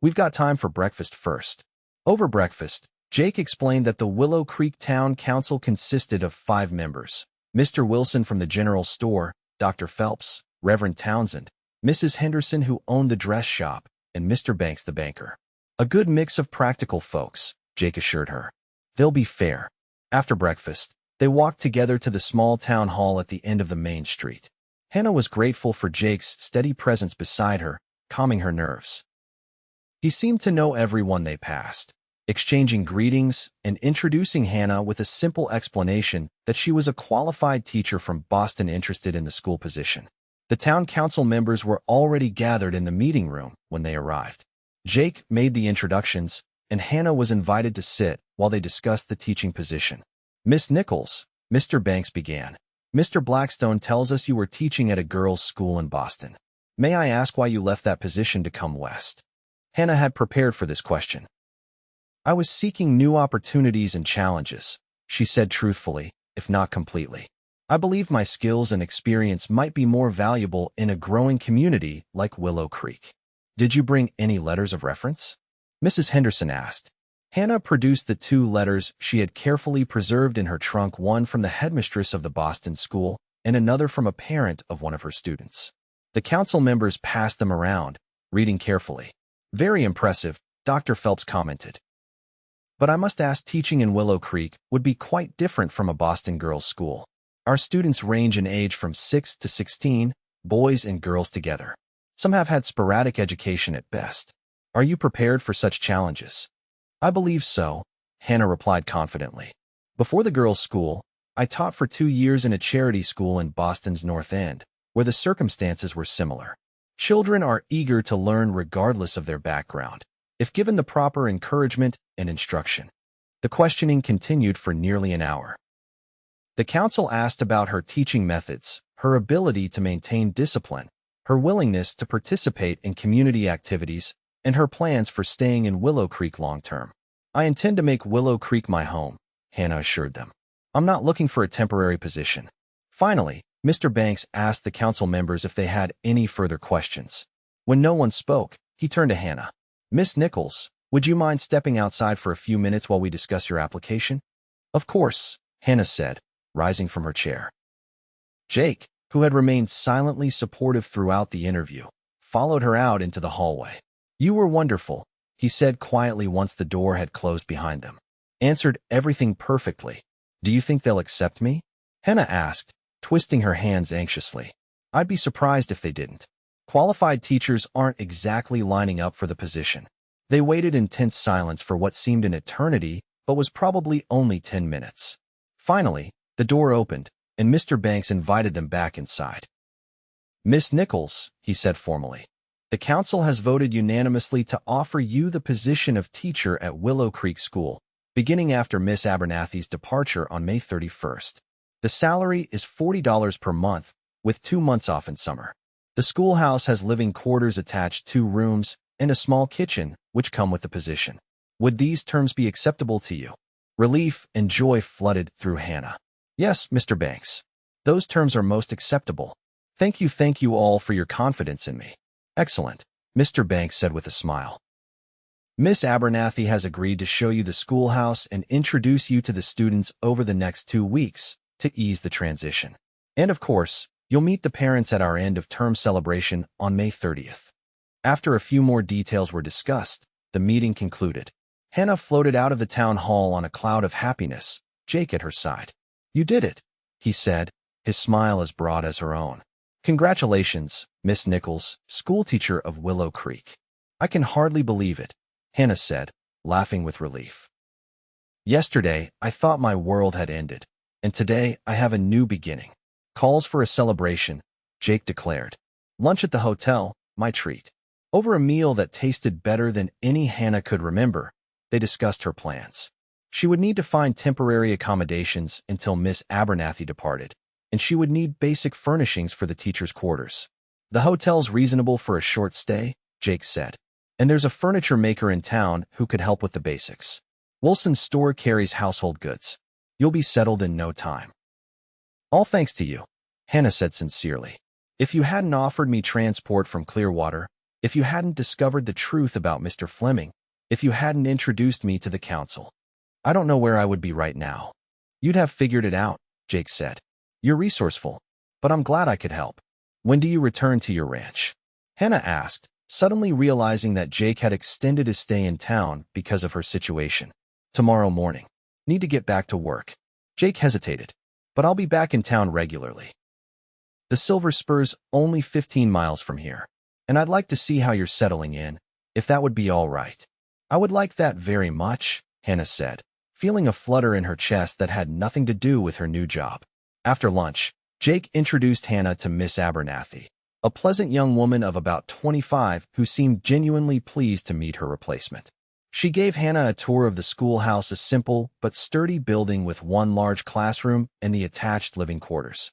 "We've got time for breakfast first." Over breakfast, Jake explained that the Willow Creek Town Council consisted of 5 members: Mr. Wilson from the general store, Dr. Phelps, Reverend Townsend, Mrs. Henderson who owned the dress shop, and Mr. Banks the banker. "A good mix of practical folks," Jake assured her. "They'll be fair." After breakfast, they walked together to the small town hall at the end of the main street. Hannah was grateful for Jake's steady presence beside her, calming her nerves. He seemed to know everyone they passed, exchanging greetings and introducing Hannah with a simple explanation that she was a qualified teacher from Boston interested in the school position. The town council members were already gathered in the meeting room when they arrived. Jake made the introductions, and Hannah was invited to sit while they discussed the teaching position. "Miss Nichols," Mr. Banks began, "Mr. Blackstone tells us you were teaching at a girls' school in Boston. May I ask why you left that position to come west?" Hannah had prepared for this question. "I was seeking new opportunities and challenges," she said truthfully, if not completely. "I believe my skills and experience might be more valuable in a growing community like Willow Creek." "Did you bring any letters of reference?" Mrs. Henderson asked. Hannah produced the 2 letters she had carefully preserved in her trunk, one from the headmistress of the Boston school and another from a parent of one of her students. The council members passed them around, reading carefully. "Very impressive," Dr. Phelps commented. "But I must ask, teaching in Willow Creek would be quite different from a Boston girls' school. Our students range in age from 6 to 16, boys and girls together. Some have had sporadic education at best. Are you prepared for such challenges?" "I believe so," Hannah replied confidently. "Before the girls' school, I taught for 2 years in a charity school in Boston's North End, where the circumstances were similar. Children are eager to learn regardless of their background, if given the proper encouragement and instruction." The questioning continued for nearly an hour. The council asked about her teaching methods, her ability to maintain discipline, her willingness to participate in community activities, and her plans for staying in Willow Creek long-term. "I intend to make Willow Creek my home," Hannah assured them. "I'm not looking for a temporary position." Finally, Mr. Banks asked the council members if they had any further questions. When no one spoke, he turned to Hannah. "Miss Nichols, would you mind stepping outside for a few minutes while we discuss your application?" "Of course," Hannah said, rising from her chair. Jake, who had remained silently supportive throughout the interview, followed her out into the hallway. "You were wonderful," he said quietly once the door had closed behind them. "Answered everything perfectly. Do you think they'll accept me?" Hannah asked, twisting her hands anxiously. "I'd be surprised if they didn't. Qualified teachers aren't exactly lining up for the position." They waited in tense silence for what seemed an eternity but was probably only 10 minutes. Finally, the door opened, and Mr. Banks invited them back inside. "Miss Nichols," he said formally, "the council has voted unanimously to offer you the position of teacher at Willow Creek School, beginning after Miss Abernathy's departure on May 31st. The salary is $40 per month, with 2 months off in summer. The schoolhouse has living quarters attached, 2 rooms, and a small kitchen, which come with the position. Would these terms be acceptable to you?" Relief and joy flooded through Hannah. "Yes, Mr. Banks. Those terms are most acceptable. Thank you all for your confidence in me." "Excellent," Mr. Banks said with a smile. "Miss Abernathy has agreed to show you the schoolhouse and introduce you to the students over the next 2 weeks to ease the transition. And of course, you'll meet the parents at our end-of-term celebration on May 30th. After a few more details were discussed, the meeting concluded. Hannah floated out of the town hall on a cloud of happiness, Jake at her side. "You did it," he said, his smile as broad as her own. "Congratulations, Miss Nichols, schoolteacher of Willow Creek." "I can hardly believe it," Hannah said, laughing with relief. "Yesterday, I thought my world had ended, and today I have a new beginning." "Calls for a celebration," Jake declared. "Lunch at the hotel, my treat." Over a meal that tasted better than any Hannah could remember, they discussed her plans. She would need to find temporary accommodations until Miss Abernathy departed, and she would need basic furnishings for the teachers' quarters. "The hotel's reasonable for a short stay," Jake said, "and there's a furniture maker in town who could help with the basics. Wilson's store carries household goods. You'll be settled in no time." "All thanks to you," Hannah said sincerely. "If you hadn't offered me transport from Clearwater, if you hadn't discovered the truth about Mr. Fleming, if you hadn't introduced me to the council, I don't know where I would be right now." "You'd have figured it out," Jake said. "You're resourceful, but I'm glad I could help." "When do you return to your ranch?" Hannah asked, suddenly realizing that Jake had extended his stay in town because of her situation. "Tomorrow morning. Need to get back to work." Jake hesitated. "But I'll be back in town regularly. The Silver Spur's only 15 miles from here, and I'd like to see how you're settling in, if that would be all right." "I would like that very much," Hannah said, feeling a flutter in her chest that had nothing to do with her new job. After lunch, Jake introduced Hannah to Miss Abernathy, a pleasant young woman of about 25 who seemed genuinely pleased to meet her replacement. She gave Hannah a tour of the schoolhouse, a simple but sturdy building with 1 large classroom and the attached living quarters.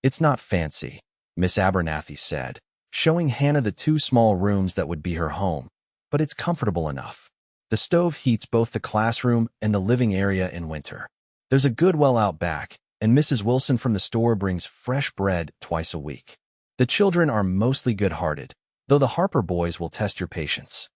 "It's not fancy," Miss Abernathy said, showing Hannah the 2 small rooms that would be her home, "but it's comfortable enough. The stove heats both the classroom and the living area in winter. There's a good well out back, and Mrs. Wilson from the store brings fresh bread twice a week. The children are mostly good-hearted, though the Harper boys will test your patience."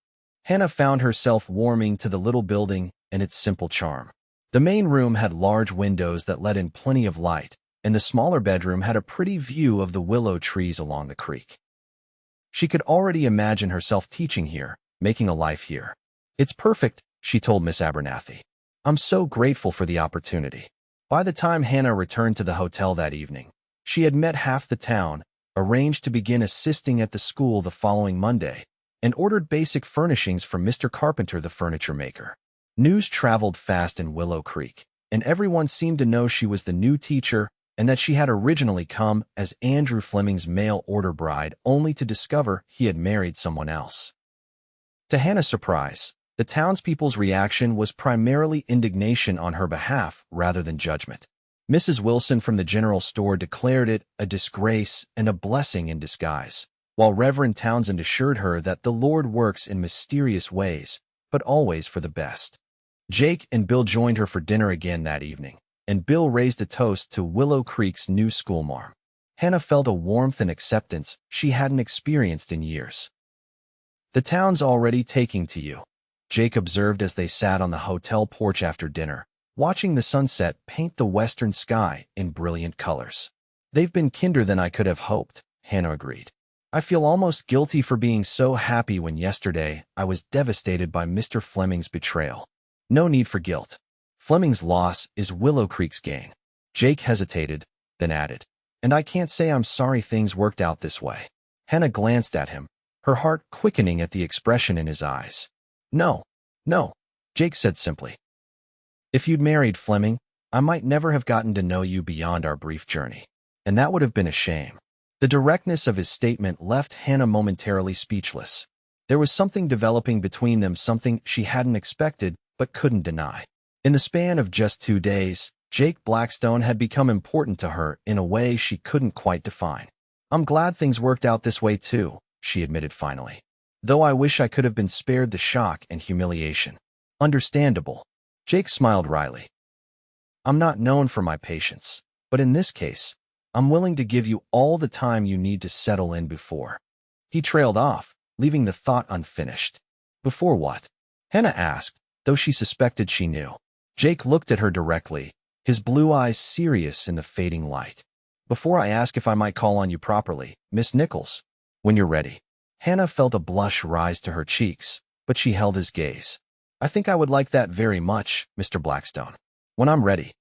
Hannah found herself warming to the little building and its simple charm. The main room had large windows that let in plenty of light, and the smaller bedroom had a pretty view of the willow trees along the creek. She could already imagine herself teaching here, making a life here. "It's perfect," she told Miss Abernathy. "I'm so grateful for the opportunity." By the time Hannah returned to the hotel that evening, she had met half the town, arranged to begin assisting at the school the following Monday, and ordered basic furnishings from Mr. Carpenter, the furniture maker. News traveled fast in Willow Creek, and everyone seemed to know she was the new teacher and that she had originally come as Andrew Fleming's mail-order bride, only to discover he had married someone else. To Hannah's surprise, the townspeople's reaction was primarily indignation on her behalf rather than judgment. Mrs. Wilson from the general store declared it a disgrace and a blessing in disguise, while Reverend Townsend assured her that the Lord works in mysterious ways, but always for the best. Jake and Bill joined her for dinner again that evening, and Bill raised a toast to Willow Creek's new schoolmarm. Hannah felt a warmth and acceptance she hadn't experienced in years. "The town's already taking to you," Jake observed as they sat on the hotel porch after dinner, watching the sunset paint the western sky in brilliant colors. "They've been kinder than I could have hoped," Hannah agreed. "I feel almost guilty for being so happy when yesterday I was devastated by Mr. Fleming's betrayal." "No need for guilt. Fleming's loss is Willow Creek's gain." Jake hesitated, then added, "And I can't say I'm sorry things worked out this way." Hannah glanced at him, her heart quickening at the expression in his eyes. No," Jake said simply. If you'd married Fleming, I might never have gotten to know you beyond our brief journey. And that would have been a shame. The directness of his statement left Hannah momentarily speechless. There was something developing between them, something she hadn't expected but couldn't deny. In the span of just 2 days, Jake Blackstone had become important to her in a way she couldn't quite define. I'm glad things worked out this way too, she admitted finally. Though I wish I could have been spared the shock and humiliation. Understandable. Jake smiled wryly. I'm not known for my patience, but in this case, I'm willing to give you all the time you need to settle in before. He trailed off, leaving the thought unfinished. Before what? Hannah asked, though she suspected she knew. Jake looked at her directly, his blue eyes serious in the fading light. Before I ask if I might call on you properly, Miss Nichols. When you're ready. Hannah felt a blush rise to her cheeks, but she held his gaze. I think I would like that very much, Mr. Blackstone. When I'm ready.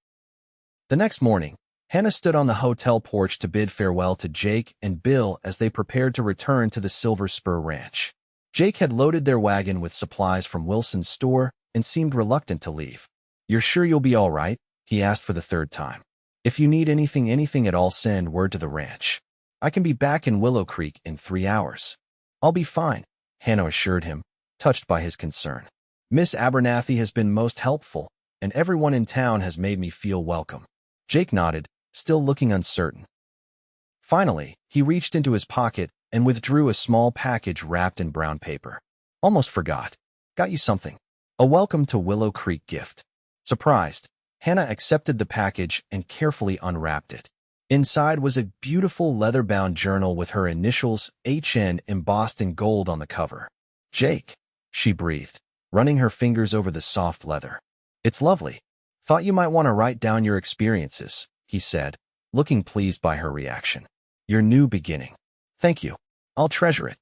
The next morning, Hannah stood on the hotel porch to bid farewell to Jake and Bill as they prepared to return to the Silver Spur Ranch. Jake had loaded their wagon with supplies from Wilson's store and seemed reluctant to leave. You're sure you'll be all right? He asked for the 3rd time. If you need anything at all, send word to the ranch. I can be back in Willow Creek in 3 hours. I'll be fine, Hannah assured him, touched by his concern. Miss Abernathy has been most helpful, and everyone in town has made me feel welcome. Jake nodded, still looking uncertain. Finally, he reached into his pocket and withdrew a small package wrapped in brown paper. Almost forgot. Got you something. A welcome to Willow Creek gift. Surprised, Hannah accepted the package and carefully unwrapped it. Inside was a beautiful leather-bound journal with her initials HN embossed in gold on the cover. Jake, she breathed, running her fingers over the soft leather. It's lovely. Thought you might want to write down your experiences, he said, looking pleased by her reaction. Your new beginning. Thank you. I'll treasure it.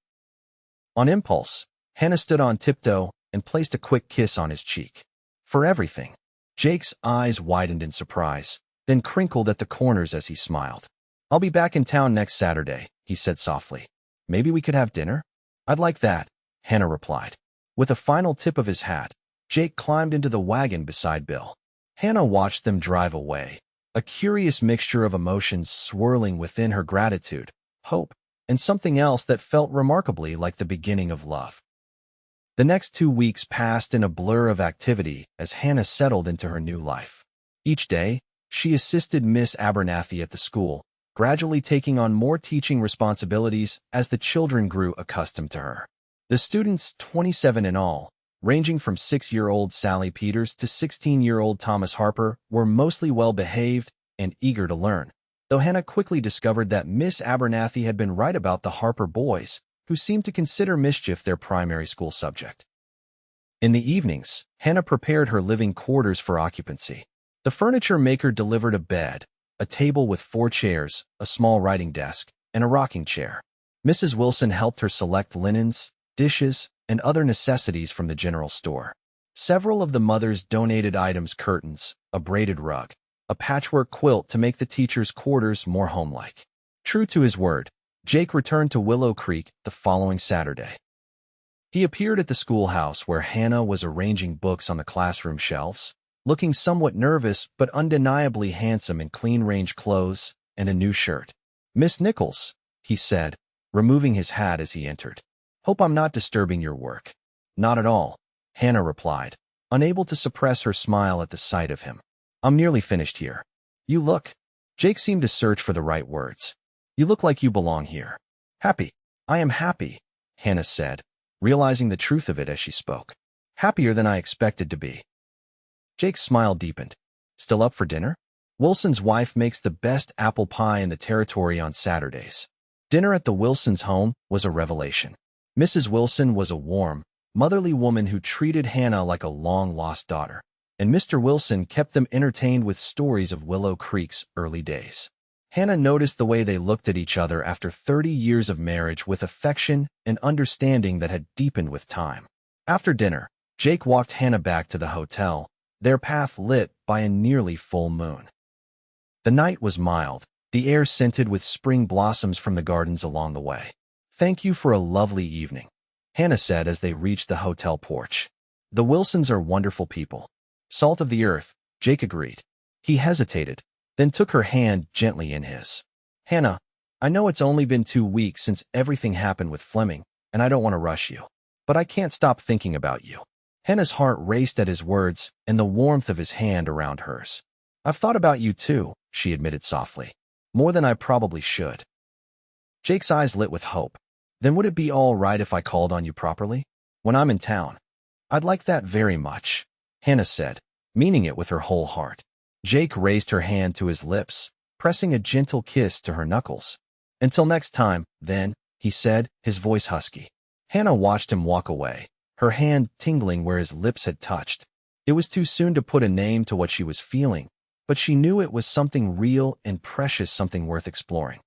On impulse, Hannah stood on tiptoe and placed a quick kiss on his cheek. For everything. Jake's eyes widened in surprise, then crinkled at the corners as he smiled. I'll be back in town next Saturday, he said softly. Maybe we could have dinner? I'd like that, Hannah replied. With a final tip of his hat, Jake climbed into the wagon beside Bill. Hannah watched them drive away, a curious mixture of emotions swirling within her: gratitude, hope, and something else that felt remarkably like the beginning of love. The next 2 weeks passed in a blur of activity as Hannah settled into her new life. Each day, she assisted Miss Abernathy at the school, gradually taking on more teaching responsibilities as the children grew accustomed to her. The students, 27 in all, ranging from 6-year-old Sally Peters to 16-year-old Thomas Harper, were mostly well-behaved and eager to learn, though Hannah quickly discovered that Miss Abernathy had been right about the Harper boys, who seemed to consider mischief their primary school subject. In the evenings, Hannah prepared her living quarters for occupancy. The furniture maker delivered a bed, a table with 4 chairs, a small writing desk, and a rocking chair. Mrs. Wilson helped her select linens, dishes, and other necessities from the general store. Several of the mothers donated items: curtains, a braided rug, a patchwork quilt to make the teachers' quarters more homelike. True to his word, Jake returned to Willow Creek the following Saturday. He appeared at the schoolhouse where Hannah was arranging books on the classroom shelves, looking somewhat nervous but undeniably handsome in clean-range clothes and a new shirt. Miss Nichols, he said, removing his hat as he entered. Hope I'm not disturbing your work. Not at all, Hannah replied, unable to suppress her smile at the sight of him. I'm nearly finished here. You look. Jake seemed to search for the right words. You look like you belong here. Happy. I am happy, Hannah said, realizing the truth of it as she spoke. Happier than I expected to be. Jake's smile deepened. Still up for dinner? Wilson's wife makes the best apple pie in the territory on Saturdays. Dinner at the Wilsons' home was a revelation. Mrs. Wilson was a warm, motherly woman who treated Hannah like a long-lost daughter, and Mr. Wilson kept them entertained with stories of Willow Creek's early days. Hannah noticed the way they looked at each other after 30 years of marriage with affection and understanding that had deepened with time. After dinner, Jake walked Hannah back to the hotel, their path lit by a nearly full moon. The night was mild, the air scented with spring blossoms from the gardens along the way. Thank you for a lovely evening, Hannah said as they reached the hotel porch. The Wilsons are wonderful people. Salt of the earth, Jake agreed. He hesitated, then took her hand gently in his. Hannah, I know it's only been 2 weeks since everything happened with Fleming, and I don't want to rush you, but I can't stop thinking about you. Hannah's heart raced at his words and the warmth of his hand around hers. I've thought about you too, she admitted softly. More than I probably should. Jake's eyes lit with hope. Then would it be all right if I called on you properly? When I'm in town? I'd like that very much, Hannah said, meaning it with her whole heart. Jake raised her hand to his lips, pressing a gentle kiss to her knuckles. Until next time, then, he said, his voice husky. Hannah watched him walk away, her hand tingling where his lips had touched. It was too soon to put a name to what she was feeling, but she knew it was something real and precious, something worth exploring.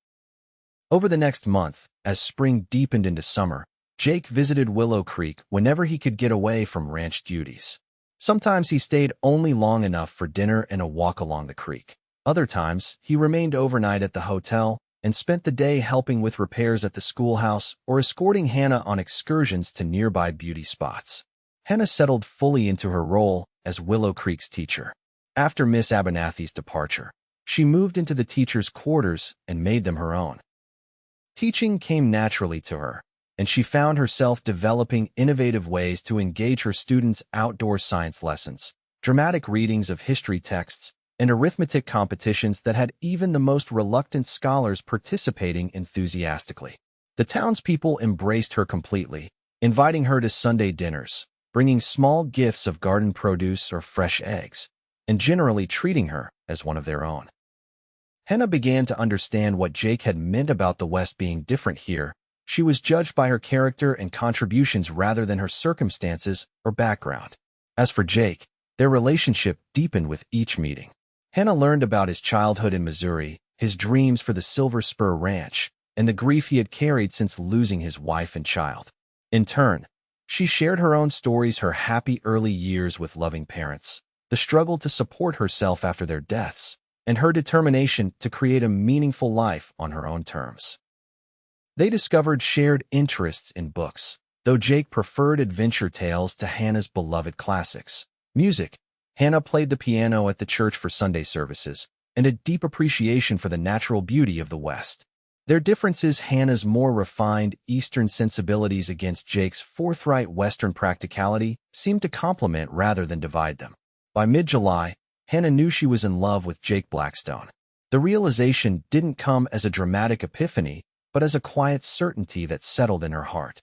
Over the next month, as spring deepened into summer, Jake visited Willow Creek whenever he could get away from ranch duties. Sometimes he stayed only long enough for dinner and a walk along the creek. Other times, he remained overnight at the hotel and spent the day helping with repairs at the schoolhouse or escorting Hannah on excursions to nearby beauty spots. Hannah settled fully into her role as Willow Creek's teacher. After Miss Abernathy's departure, she moved into the teacher's quarters and made them her own. Teaching came naturally to her, and she found herself developing innovative ways to engage her students' outdoor science lessons, dramatic readings of history texts, and arithmetic competitions that had even the most reluctant scholars participating enthusiastically. The townspeople embraced her completely, inviting her to Sunday dinners, bringing small gifts of garden produce or fresh eggs, and generally treating her as one of their own. Hannah began to understand what Jake had meant about the West being different here. She was judged by her character and contributions rather than her circumstances or background. As for Jake, their relationship deepened with each meeting. Hannah learned about his childhood in Missouri, his dreams for the Silver Spur Ranch, and the grief he had carried since losing his wife and child. In turn, she shared her own stories, her happy early years with loving parents, the struggle to support herself after their deaths, and her determination to create a meaningful life on her own terms. They discovered shared interests in books, though Jake preferred adventure tales to Hannah's beloved classics. Music. Hannah played the piano at the church for Sunday services, and a deep appreciation for the natural beauty of the West. Their differences, Hannah's more refined Eastern sensibilities against Jake's forthright Western practicality, seemed to complement rather than divide them. By mid-July, Hannah knew she was in love with Jake Blackstone. The realization didn't come as a dramatic epiphany, but as a quiet certainty that settled in her heart.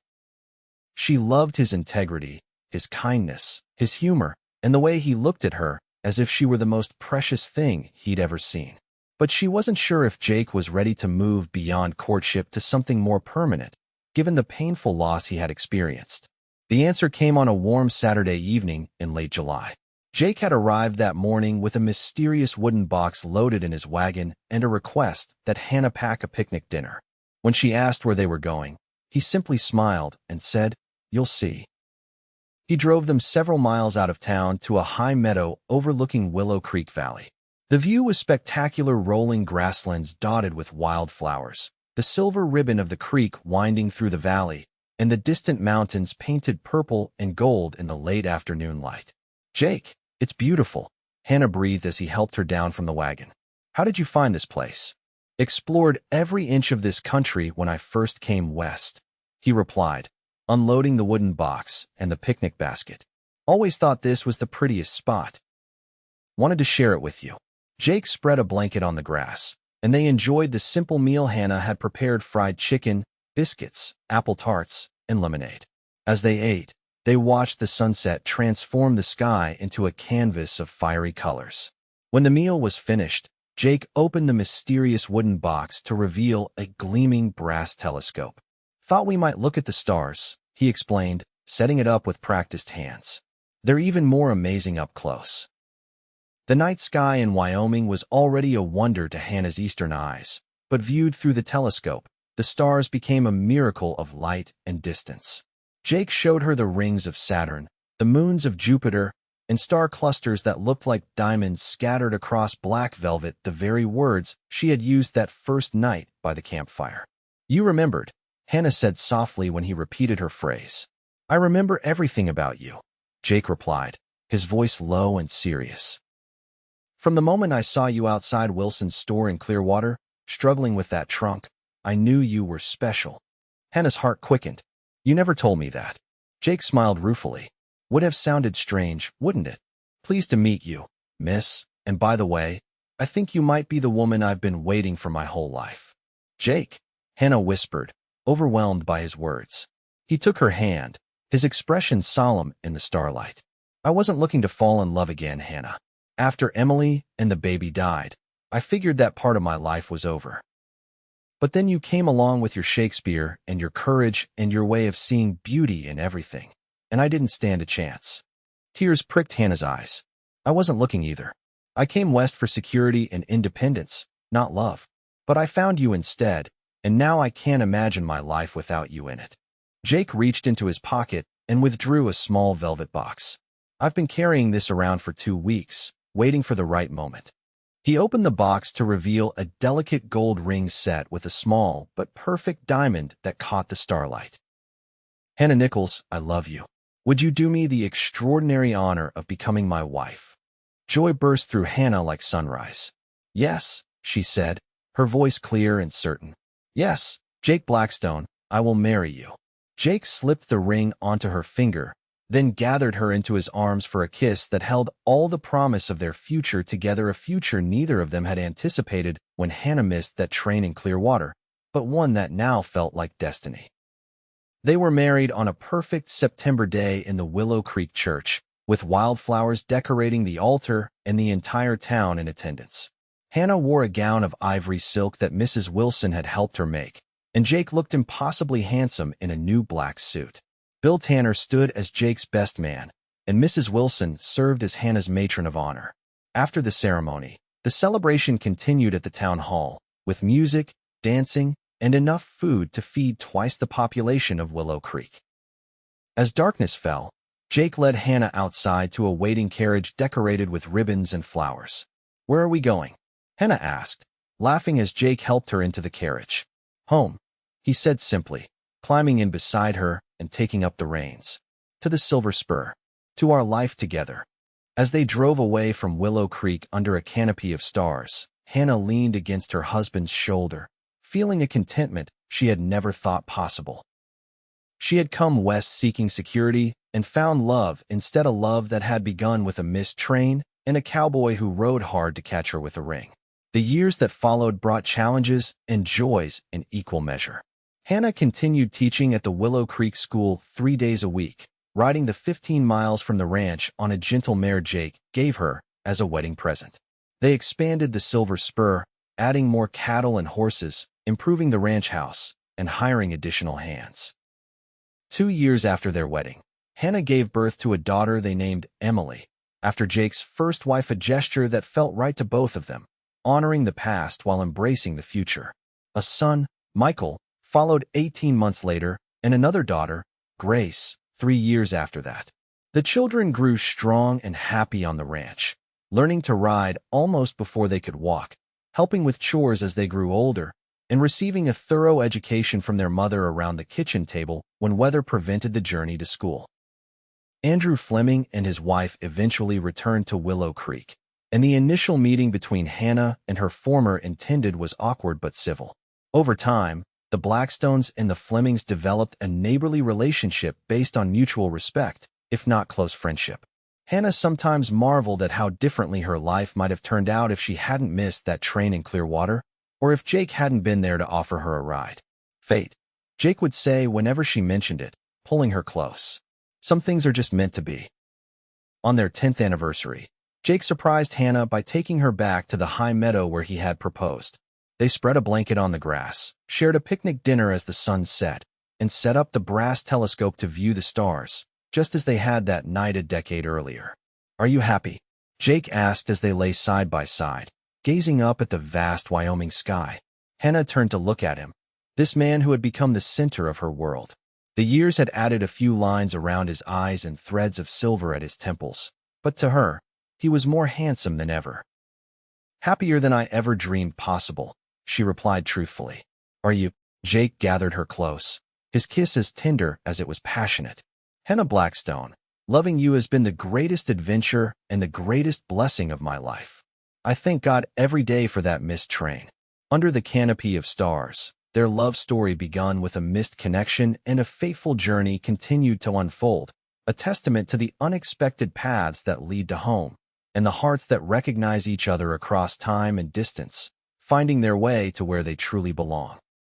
She loved his integrity, his kindness, his humor, and the way he looked at her as if she were the most precious thing he'd ever seen. But she wasn't sure if Jake was ready to move beyond courtship to something more permanent, given the painful loss he had experienced. The answer came on a warm Saturday evening in late July. Jake had arrived that morning with a mysterious wooden box loaded in his wagon and a request that Hannah pack a picnic dinner. When she asked where they were going, he simply smiled and said, "You'll see." He drove them several miles out of town to a high meadow overlooking Willow Creek Valley. The view was spectacular, rolling grasslands dotted with wildflowers, the silver ribbon of the creek winding through the valley, and the distant mountains painted purple and gold in the late afternoon light. "Jake, it's beautiful," Hannah breathed as he helped her down from the wagon. "How did you find this place?" "Explored every inch of this country when I first came west," he replied, unloading the wooden box and the picnic basket. "Always thought this was the prettiest spot. Wanted to share it with you." Jake spread a blanket on the grass, and they enjoyed the simple meal. Hannah had prepared fried chicken, biscuits, apple tarts, and lemonade. As they ate, they watched the sunset transform the sky into a canvas of fiery colors. When the meal was finished, Jake opened the mysterious wooden box to reveal a gleaming brass telescope. "Thought we might look at the stars," he explained, setting it up with practiced hands. "They're even more amazing up close." The night sky in Wyoming was already a wonder to Hannah's eastern eyes, but viewed through the telescope, the stars became a miracle of light and distance. Jake showed her the rings of Saturn, the moons of Jupiter, and star clusters that looked like diamonds scattered across black velvet, the very words she had used that first night by the campfire. "You remembered," Hannah said softly when he repeated her phrase. "I remember everything about you," Jake replied, his voice low and serious. From the moment I saw you outside Wilson's store in Clearwater, struggling with that trunk, I knew you were special. Hannah's heart quickened. You never told me that. Jake smiled ruefully. Would have sounded strange, wouldn't it? Pleased to meet you, miss, and by the way, I think you might be the woman I've been waiting for my whole life. Jake, Hannah whispered, overwhelmed by his words. He took her hand, his expression solemn in the starlight. I wasn't looking to fall in love again, Hannah. After Emily and the baby died, I figured that part of my life was over. But then you came along with your Shakespeare and your courage and your way of seeing beauty in everything, and I didn't stand a chance. Tears pricked Hannah's eyes. I wasn't looking either. I came west for security and independence, not love. But I found you instead, and now I can't imagine my life without you in it. Jake reached into his pocket and withdrew a small velvet box. I've been carrying this around for 2 weeks, waiting for the right moment. He opened the box to reveal a delicate gold ring set with a small but perfect diamond that caught the starlight. Hannah Nichols, I love you. Would you do me the extraordinary honor of becoming my wife? Joy burst through Hannah like sunrise. Yes, she said, her voice clear and certain. Yes, Jake Blackstone, I will marry you. Jake slipped the ring onto her finger, then gathered her into his arms for a kiss that held all the promise of their future together, a future neither of them had anticipated when Hannah missed that train in Clearwater, but one that now felt like destiny. They were married on a perfect September day in the Willow Creek church, with wildflowers decorating the altar and the entire town in attendance. Hannah wore a gown of ivory silk that Mrs. Wilson had helped her make, and Jake looked impossibly handsome in a new black suit. Bill Tanner stood as Jake's best man, and Mrs. Wilson served as Hannah's matron of honor. After the ceremony, the celebration continued at the town hall, with music, dancing, and enough food to feed twice the population of Willow Creek. As darkness fell, Jake led Hannah outside to a waiting carriage decorated with ribbons and flowers. Where are we going? Hannah asked, laughing as Jake helped her into the carriage. Home, he said simply, climbing in beside her and taking up the reins. To the Silver Spur. To our life together. As they drove away from Willow Creek under a canopy of stars, Hannah leaned against her husband's shoulder, feeling a contentment she had never thought possible. She had come west seeking security and found love instead, a love that had begun with a missed train and a cowboy who rode hard to catch her with a ring. The years that followed brought challenges and joys in equal measure. Hannah continued teaching at the Willow Creek School 3 days a week, riding the 15 miles from the ranch on a gentle mare Jake gave her as a wedding present. They expanded the Silver Spur, adding more cattle and horses, improving the ranch house, and hiring additional hands. 2 years after their wedding, Hannah gave birth to a daughter they named Emily, after Jake's first wife, a gesture that felt right to both of them, honoring the past while embracing the future. A son, Michael, followed 18 months later, and another daughter, Grace, 3 years after that. The children grew strong and happy on the ranch, learning to ride almost before they could walk, helping with chores as they grew older, and receiving a thorough education from their mother around the kitchen table when weather prevented the journey to school. Andrew Fleming and his wife eventually returned to Willow Creek, and the initial meeting between Hannah and her former intended was awkward but civil. Over time, the Blackstones and the Flemings developed a neighborly relationship based on mutual respect, if not close friendship. Hannah sometimes marveled at how differently her life might have turned out if she hadn't missed that train in Clearwater, or if Jake hadn't been there to offer her a ride. Fate, Jake would say whenever she mentioned it, pulling her close. Some things are just meant to be. On their 10th anniversary, Jake surprised Hannah by taking her back to the high meadow where he had proposed. They spread a blanket on the grass, shared a picnic dinner as the sun set, and set up the brass telescope to view the stars, just as they had that night a decade earlier. Are you happy? Jake asked as they lay side by side, gazing up at the vast Wyoming sky. Hannah turned to look at him, this man who had become the center of her world. The years had added a few lines around his eyes and threads of silver at his temples, but to her, he was more handsome than ever. Happier than I ever dreamed possible, she replied truthfully. Are you? Jake gathered her close, his kiss as tender as it was passionate. Hannah Blackstone, loving you has been the greatest adventure and the greatest blessing of my life. I thank God every day for that missed train. Under the canopy of stars, their love story begun with a missed connection and a fateful journey continued to unfold, a testament to the unexpected paths that lead to home, and the hearts that recognize each other across time and distance, finding their way to where they truly belong.